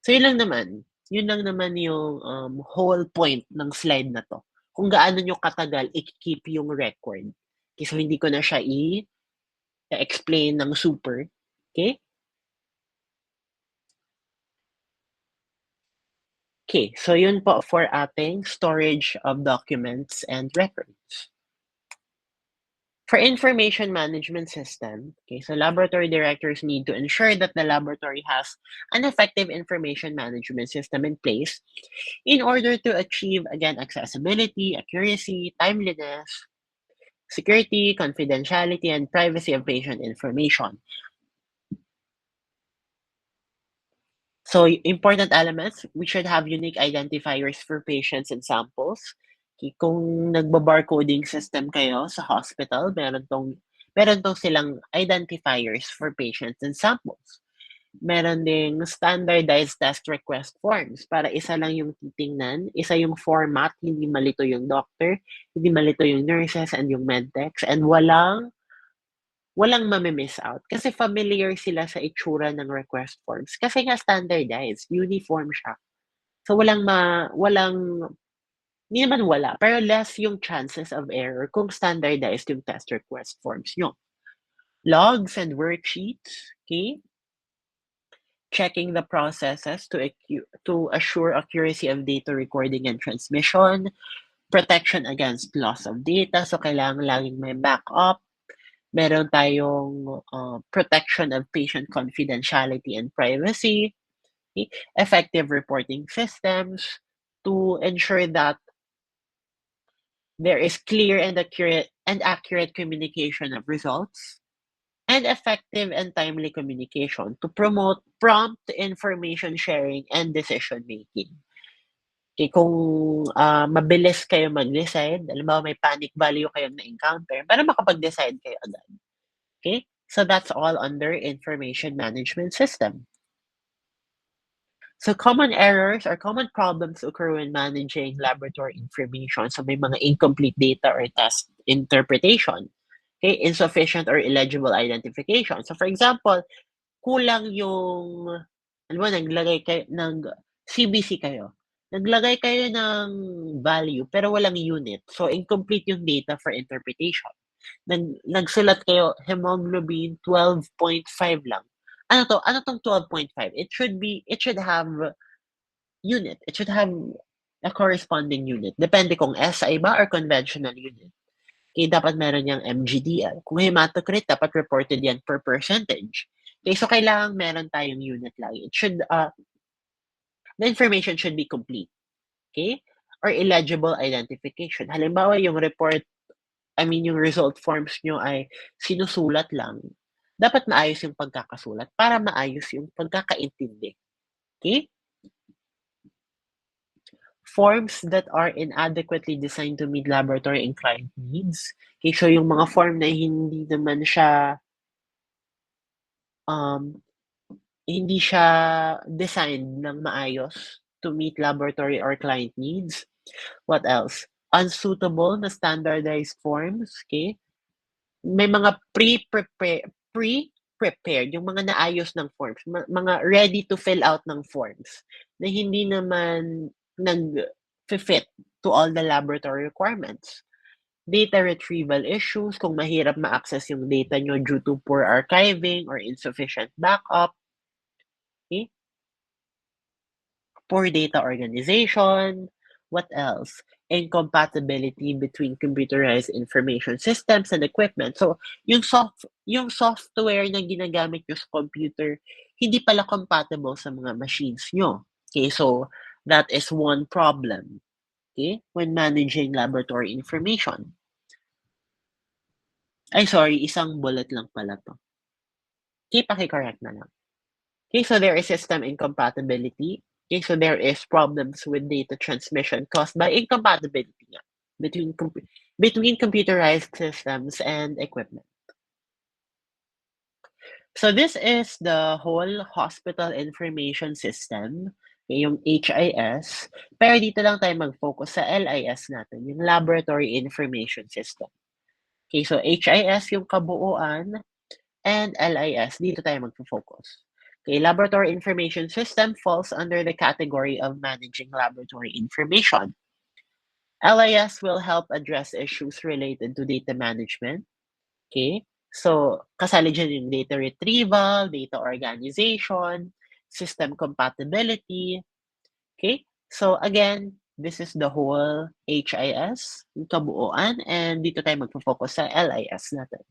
So yun lang naman. Yun lang naman yung whole point ng slide na to. Kung gaano nyo katagal i-keep yung record. Okay, so hindi ko na siya i-explain ng super. Okay? Okay, so yun po for ating storage of documents and records. For information management system, okay, so laboratory directors need to ensure that the laboratory has an effective information management system in place in order to achieve, again, accessibility, accuracy, timeliness, security, confidentiality, and privacy of patient information. So important elements, we should have unique identifiers for patients and samples. Okay, kung nagba-barcoding system kayo sa hospital, meron tong silang identifiers for patients and samples. Meron ding standardized test request forms para isa lang yung titingnan, isa yung format, hindi malito yung doctor, hindi malito yung nurses and yung medtechs, and walang mami-miss out kasi familiar sila sa itsura ng request forms kasi nga standardized, uniform siya. So walang hindi naman wala, pero less yung chances of error kung standardized yung test request forms niyo. Logs and worksheets, okay? Checking the processes to assure accuracy of data recording and transmission, protection against loss of data, so kailangan laging may backup. Meron tayong protection of patient confidentiality and privacy, okay? Effective reporting systems, to ensure that there is clear and accurate communication of results and effective and timely communication to promote prompt information sharing and decision making. Okay, kung mabilis kayo mag-decide, halimbawa may panic value kayong na-encounter, para makapag-decide kayo agad. Okay? So that's all under information management system. So common errors or common problems occur when managing laboratory information. So may mga incomplete data or test interpretation. Okay, insufficient or illegible identification. So for example, kulang yung, alam mo, naglagay kayo ng CBC kayo. Naglagay kayo ng value pero walang unit. So incomplete yung data for interpretation. Nagsulat kayo hemoglobin 12.5 lang. Ano to? Ano tong 12.5? It should have unit. It should have a corresponding unit. Depende kung SI ba or conventional unit. Okay, dapat meron yang MGDL. Kung hematocrit, dapat reported yan per percentage. Okay, so kailangan meron tayong unit lagi. The information should be complete. Okay? Or illegible identification. Halimbawa, yung yung result forms nyo ay sinusulat lang. Dapat maayos yung pagkakasulat para maayos yung pagkakaintindi. Okay? Forms that are inadequately designed to meet laboratory and client needs. Okay, so yung mga form na hindi siya designed ng maayos to meet laboratory or client needs. What else? Unsuitable na standardized forms, okay? May mga pre-prepared, yung mga naayos ng forms, mga ready to fill out ng forms na hindi naman nag-fit to all the laboratory requirements. Data retrieval issues, kung mahirap ma-access yung data nyo due to poor archiving or insufficient backup. Okay? Poor data organization. What else? Incompatibility between computerized information systems and equipment. So, yung software na ginagamit nyo sa computer, hindi pala compatible sa mga machines nyo. Okay, so that is one problem. Okay, when managing laboratory information. Ay, sorry, isang bullet lang pala to. Okay, paki-correct na lang. Okay, so there is system incompatibility. Okay, so there is problems with data transmission caused by incompatibility between computerized systems and equipment. So this is the whole hospital information system, yung HIS. Pero dito lang tayo mag-focus sa LIS natin, yung laboratory information system. Okay, so HIS yung kabuuan and LIS, dito tayo mag-focus. Okay, laboratory information system falls under the category of managing laboratory information. LIS will help address issues related to data management. Okay, so kasali dyan yung data retrieval, data organization, system compatibility. Okay, so again, this is the whole HIS, yung kabuuan, and dito tayo magpo-focus sa LIS natin.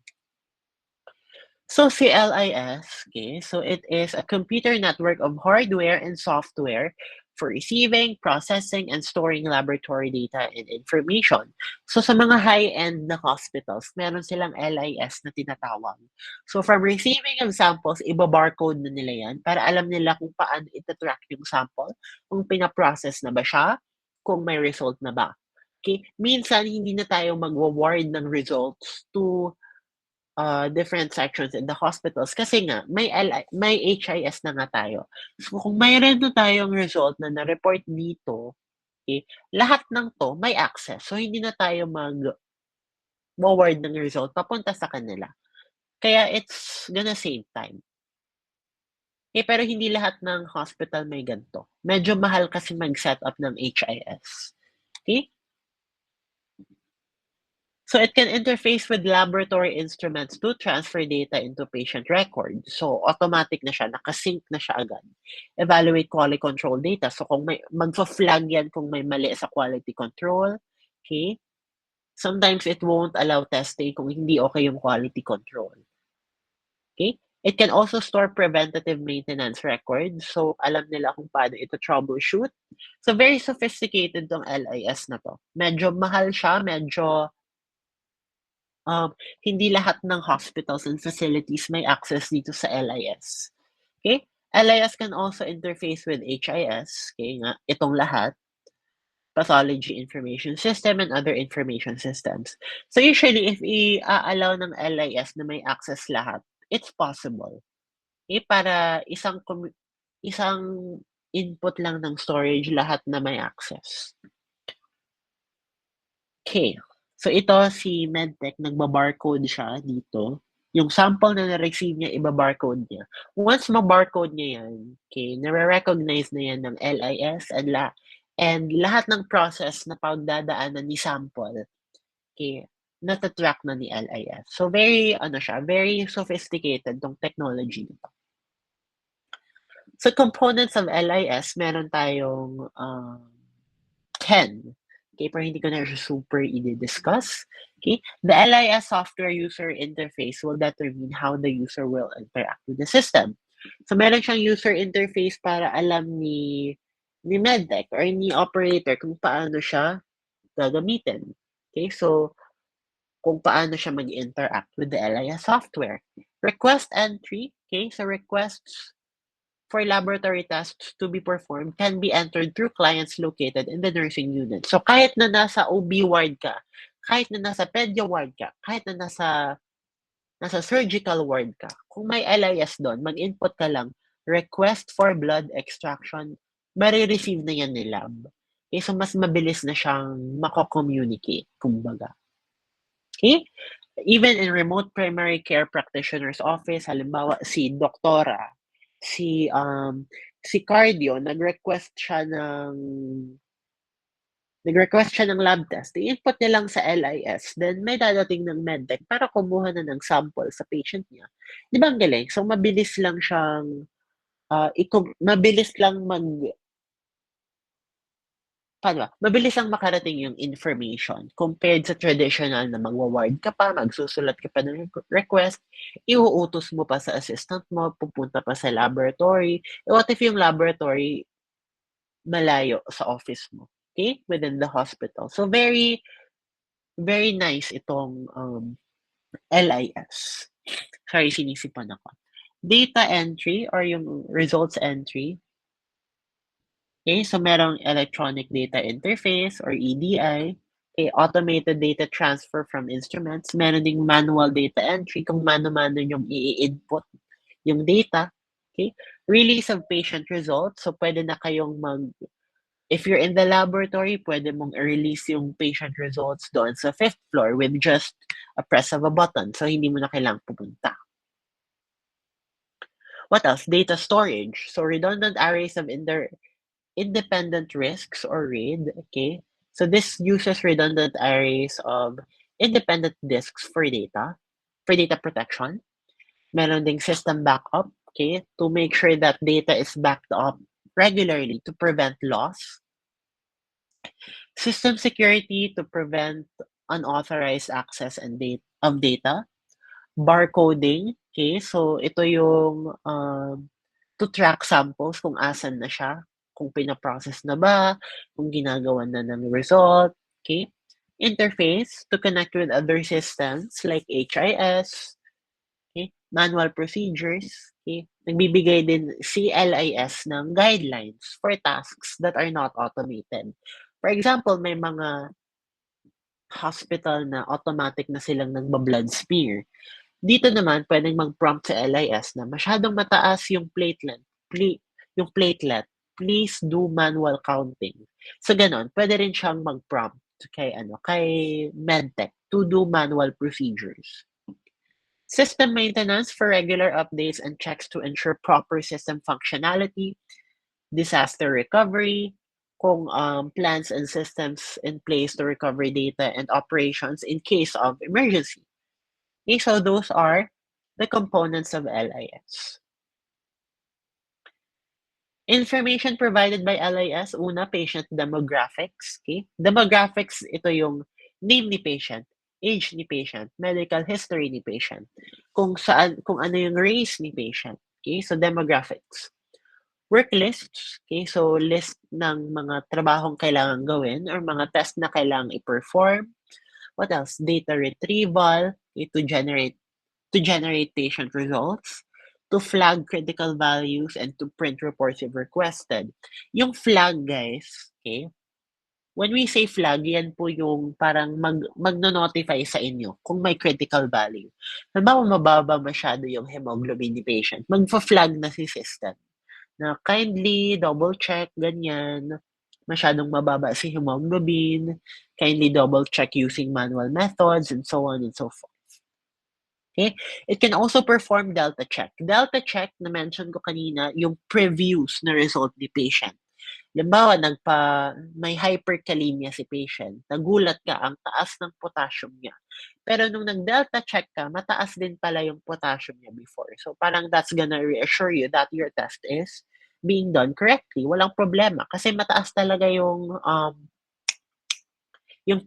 So CLIS, okay, so it is a computer network of hardware and software for receiving, processing, and storing laboratory data and information. So sa mga high-end na hospitals, meron silang LIS na tinatawag. So from receiving of samples, iba-barcode na nila yan para alam nila kung paano itatrack yung sample, kung pinaprocess na ba siya, kung may result na ba. Okay? Minsan, hindi na tayo mag-ward ng results to different sections in the hospitals kasi nga may HIS na nga tayo. So kung mayroon na tayong result na na-report dito, okay, lahat ng 'to may access. So hindi na tayo mag-forward ng result papunta sa kanila. Kaya it's gonna save time. Eh, pero hindi lahat ng hospital may ganito. Medyo mahal kasi mag-set up ng HIS. Okay? So it can interface with laboratory instruments to transfer data into patient records. So automatic na siya, nakasync na siya agad. Evaluate quality control data. So kung may magfa-flag yan kung may mali sa quality control, okay? Sometimes it won't allow testing kung hindi okay yung quality control. Okay? It can also store preventative maintenance records. So, alam nila kung paano ito troubleshoot. So, very sophisticated tong LIS na to. Medyo mahal siya, medyo um, hindi lahat ng hospitals and facilities may access dito sa LIS. Okay? LIS can also interface with HIS, okay, nga, itong lahat, pathology information system and other information systems. So usually, if i-allow ng LIS na may access lahat, it's possible. Okay? Para isang input lang ng storage, lahat na may access. Okay. So ito si Medtech, nagba-barcode siya dito. Yung sample na na-receive niya, iba-barcode niya. Once ma-barcode niya yan, okay, nare-recognize na yan ng LIS and lahat ng process na pagdadaanan ni sample, okay, nata-track na ni LIS. So very, very sophisticated tong technology nito. So components of LIS, meron tayong 10. Okay, pero hindi ko na siya super i-discuss. Okay, the LIS software user interface will determine how the user will interact with the system. So meron siyang user interface para alam ni Medtech or ni operator kung paano siya gagamitin. Okay, so kung paano siya mag-interact with the LIS software. Request entry, okay, so requests for laboratory tests to be performed can be entered through clients located in the nursing unit. So kahit na nasa OB ward ka, kahit na nasa pedia ward ka, kahit na nasa surgical ward ka, kung may LIS doon, mag-input ka lang, request for blood extraction, marireceive na yan ni lab. Okay, so mas mabilis na siyang mako-communicate, kumbaga. Okay? Even in remote primary care practitioner's office, halimbawa si doktora, si cardio, nag-request siya ng lab test. I-input niya lang sa LIS, then may dadating ng medtech para kumuha na ng sample sa patient niya. Di ba ang galing? So, mabilis lang siyang, mabilis lang mabilis lang makarating yung information compared sa traditional na magwa-ward ka pa, magsusulat ka pa ng request, iuutos mo pa sa assistant mo, pupunta pa sa laboratory. What if yung laboratory malayo sa office mo, okay? Within the hospital. So very, very nice itong LIS. Sorry, sinisipan ako. Data entry or yung results entry. Okay, so merong electronic data interface or EDI. Okay, automated data transfer from instruments. Meron ding manual data entry kung mano-mano yung i-input yung data. Okay, release of patient results. So pwede na kayong if you're in the laboratory, pwede mong i-release yung patient results doon sa 5th floor with just a press of a button. So hindi mo na kailangang pupunta. What else? Data storage. So redundant arrays of independent risks or RAID, okay? So this uses redundant arrays of independent disks for data protection. Meron ding system backup, okay? To make sure that data is backed up regularly to prevent loss. System security to prevent unauthorized access and of data. Barcoding, okay? So ito yung to track samples kung asan na siya, kung pina-process na ba, kung ginagawa na ng result, okay? Interface to connect with other systems like HIS, okay? Manual procedures, okay? Nagbibigay din CLIS ng guidelines for tasks that are not automated. For example, may mga hospital na automatic na silang nagba-blood smear. Dito naman, pwedeng mag-prompt sa LIS na masyadong mataas yung platelet. Please do manual counting. So, ganon. Pwede rin siyang mag-prompt kay Medtech to do manual procedures. System maintenance for regular updates and checks to ensure proper system functionality. Disaster recovery, kung plans and systems in place to recover data and operations in case of emergency. Okay, so those are the components of LIS. Information provided by LIS, una, patient demographics. Okay? Demographics, ito yung name ni patient, age ni patient, medical history ni patient. kung ano yung race ni patient. Okay, so demographics. Work lists, okay, so list ng mga trabahong kailangan gawin or mga test na kailangang i-perform. What else? Data retrieval, okay, to generate patient results, to flag critical values, and to print reports if requested. Yung flag, guys, okay, when we say flag, yan po yung parang magno-notify sa inyo kung may critical value. Halimbawa, mababa masyado yung hemoglobin ni patient, magfa-flag na si system na kindly double check, ganyan. Masyadong mababa si hemoglobin, kindly double check using manual methods, and so on and so forth. Okay? It can also perform delta check. Delta check, na-mention ko kanina, yung previews na result ni patient. Halimbawa, may hyperkalemia si patient. Nagulat ka, ang taas ng potassium niya. Pero nung nag-delta check ka, mataas din pala yung potassium niya before. So parang that's gonna reassure you that your test is being done correctly. Walang problema kasi mataas talaga yung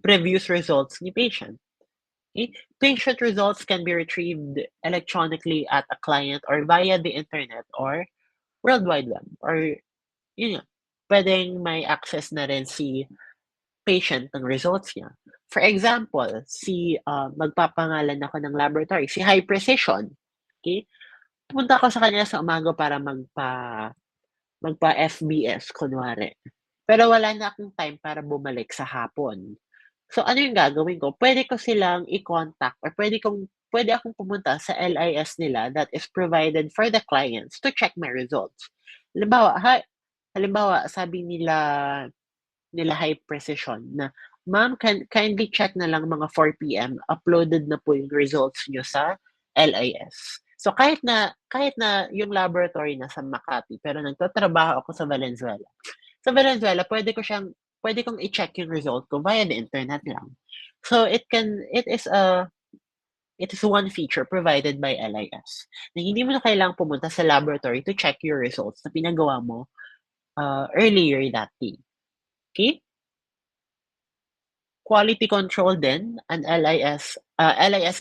previous results ni patient. Okay? Patient results can be retrieved electronically at a client or via the internet or World Wide Web or yun nga, pwedeng may access na rin si patient ng results niya. For example, magpapangalan ako ng laboratory, si High Precision. Okay? Pumunta ako sa kanila sa umaga para magpa-FBS, kunwari. Pero wala na akong time para bumalik sa hapon. So, ano yung gagawin ko? Pwede ko silang i-contact or pwede akong pumunta sa LIS nila that is provided for the clients to check my results. Halimbawa, sabi nila High Precision na, "Ma'am, kindly check na lang mga 4 PM, uploaded na po yung results niyo sa LIS." So kahit na yung laboratory nasa Makati pero nagtatrabaho ako sa Valenzuela. Sa Valenzuela puwede kong i-check yung result ko via the internet lang. So it is one feature provided by LIS na hindi mo na kailangang pumunta sa laboratory to check your results na pinagawa mo, earlier that day. Okay? Quality control din, LIS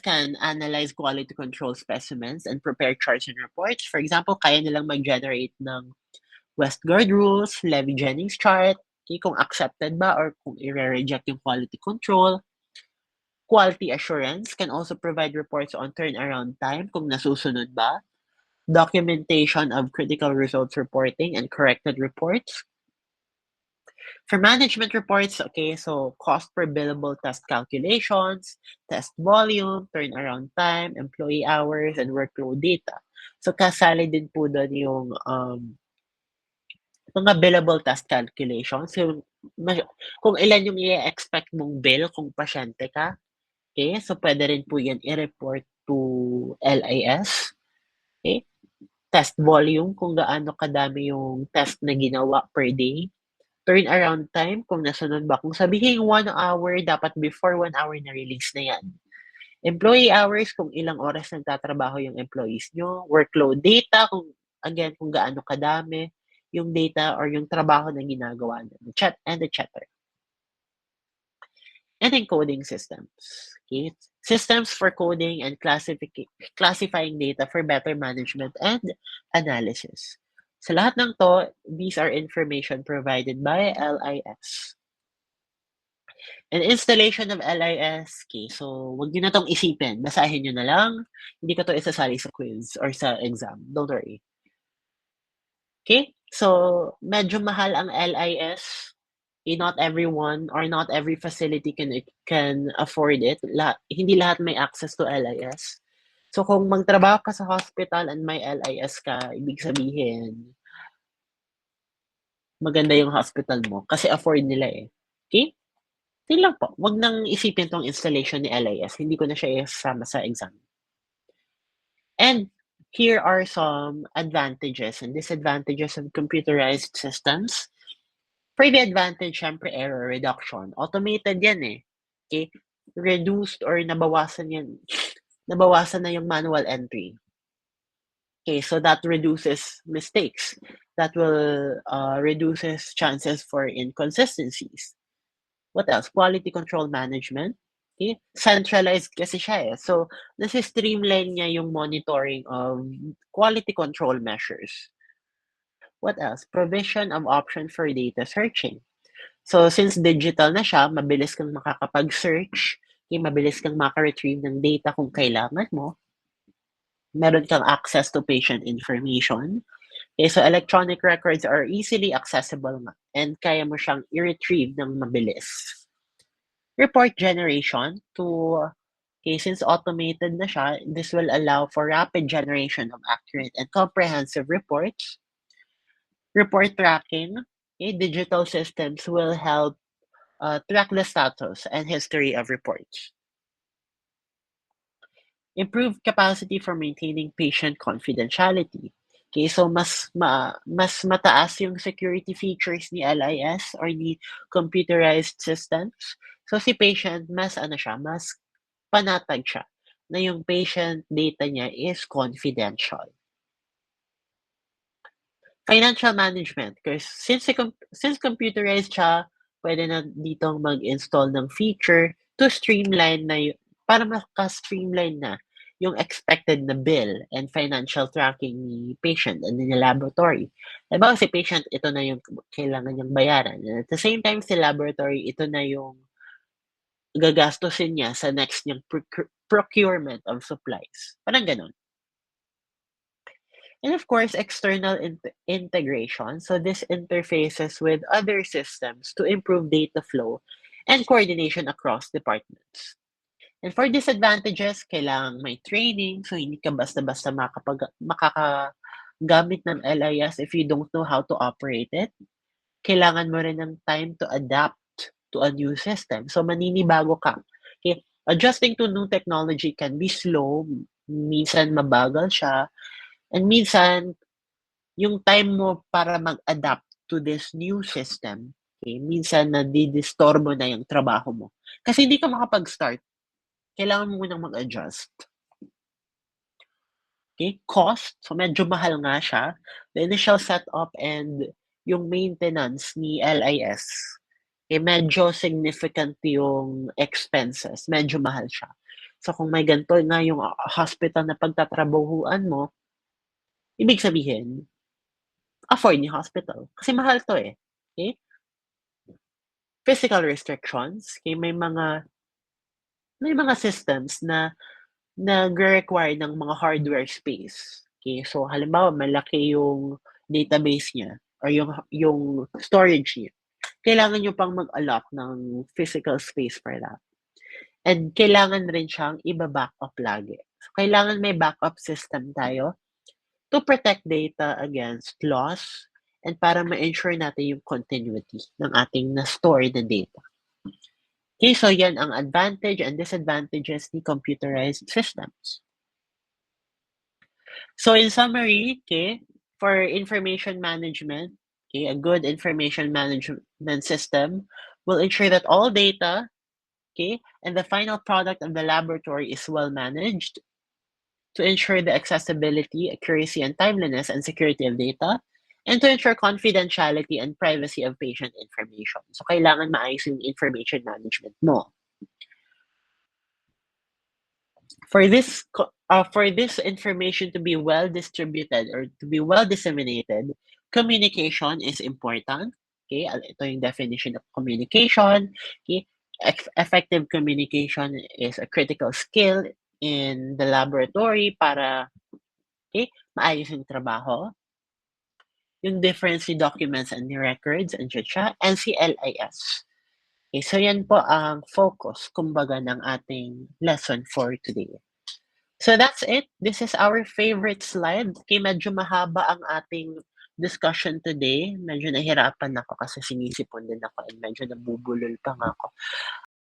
can analyze quality control specimens and prepare charts and reports. For example, kaya nilang mag-generate ng Westgard rules, Levy-Jennings chart, okay, kung accepted ba or kung i-re-reject yung quality control. Quality assurance can also provide reports on turnaround time kung nasusunod ba. Documentation of critical results reporting and corrected reports. For management reports, okay, so cost per billable test calculations, test volume, turnaround time, employee hours, and workload data. So kasali din po doon yung mga billable test calculations. Kung ilan yung i-expect mong bill kung pasyente ka. Okay, so pwede rin po yan i-report to LIS. Okay, test volume, kung gaano kadami yung test na ginawa per day. Turnaround time, kung nasunod ba. Kung sabihin 1 hour, dapat before 1 hour na-release na yan. Employee hours, kung ilang oras nagtatrabaho yung employees nyo. Workload data, kung gaano kadami yung data or yung trabaho na ginagawa nyo. And etc. And encoding systems. Okay? Systems for coding and classifying data for better management and analysis. Sa lahat ng to, these are information provided by LIS. An installation of LIS, okay, so wag niyo na 'tong isipin, basahin niyo na lang. Hindi ko 'to isasali sa quiz or sa exam, don't worry. Okay, so medyo mahal ang LIS. Not everyone or not every facility can afford it. Hindi lahat may access to LIS. So kung magtrabaho ka sa hospital and may LIS ka, ibig sabihin maganda yung hospital mo kasi afford nila, eh. Okay? Yun lang po. Wag nang isipin 'tong installation ni LIS, hindi ko na siya isasama sa exam. And here are some advantages and disadvantages of computerized systems. For the advantage, siyempre error reduction. Automated yan, eh. Okay? Reduced or nabawasan yan. Nabawasan na yung manual entry. Okay, so that reduces mistakes. That will reduces chances for inconsistencies. What else? Quality control management. Okay, centralized kasi siya, eh. So, nasi-streamline niya yung monitoring of quality control measures. What else? Provision of option for data searching. So, since digital na siya, mabilis kang makakapag-search, okay, mabilis kang maka-retrieve ng data kung kailangan mo. Meron kang access to patient information. Okay, so electronic records are easily accessible nga and kaya mo siyang i-retrieve ng mabilis. Report generation to okay, since automated na siya, this will allow for rapid generation of accurate and comprehensive reports. Report tracking, okay, digital systems will help track the status and history of reports. Improved capacity for maintaining patient confidentiality. Okay, so mas mataas yung security features ni LIS or ni computerized systems. So si patient mas ano siya, mas panatag siya na yung patient data niya is confidential. Financial management, because since computerized siya, pwede na ditong mag-install ng feature to streamline na para maka-streamline na yung expected na bill and financial tracking ni patient and ni laboratory. Halimbawa si patient, ito na yung kailangan niyang bayaran. And at the same time, si laboratory, ito na yung gagastusin niya sa next niyang procurement of supplies. Parang gano'n. And of course, external integration. So this interfaces with other systems to improve data flow and coordination across departments. And for disadvantages, kailangan may training. So hindi ka basta-basta makakagamit ng LIS if you don't know how to operate it. Kailangan mo rin ng time to adapt to a new system. So maninibago ka. Okay? Adjusting to new technology can be slow, minsan mabagal siya, and minsan yung time mo para mag-adapt to this new system, okay, minsan nadidisturbo na yung trabaho mo. Kasi hindi ka makapag-start, kailangan mo munang mag-adjust. Okay, cost, so medyo mahal nga siya. The initial setup and yung maintenance ni LIS, eh, medyo significant yung expenses, medyo mahal siya. So kung may ganito nga yung hospital na pagtatrabahuan mo, ibig sabihin, afford ni hospital. Kasi mahal 'to, eh, okey? Physical restrictions, okay, may mga systems na nagre-require ng mga hardware space. Okay, so halimbawa malaki yung database niya or yung storage niya, kailangan niyo pang mag-allot ng physical space for that. And kailangan rin siyang iba-backup lagi. So kailangan may backup system tayo to protect data against loss and para ma-ensure natin yung continuity ng ating na-store na data. Okay, so yan ang advantage and disadvantages ni computerized systems. So in summary, okay, for information management, okay, a good information management system will ensure that all data, okay, and the final product of the laboratory is well managed to ensure the accessibility, accuracy, and timeliness and security of data, and to ensure confidentiality and privacy of patient information. So kailangan maayos yung information management mo. For this information to be well distributed or to be well disseminated, communication is important. Okay, ito yung definition of communication. Okay, effective communication is a critical skill in the laboratory para okay, maayos yung trabaho. Yung difference ni documents and ni records, andiyan siya, and si LIS. Okay, so yan po ang focus, kumbaga, ng ating lesson for today. So that's it. This is our favorite slide. Okay, medyo mahaba ang ating discussion today. Medyo nahirapan ako kasi sinisipon din ako and medyo nabubulol pa nga ako.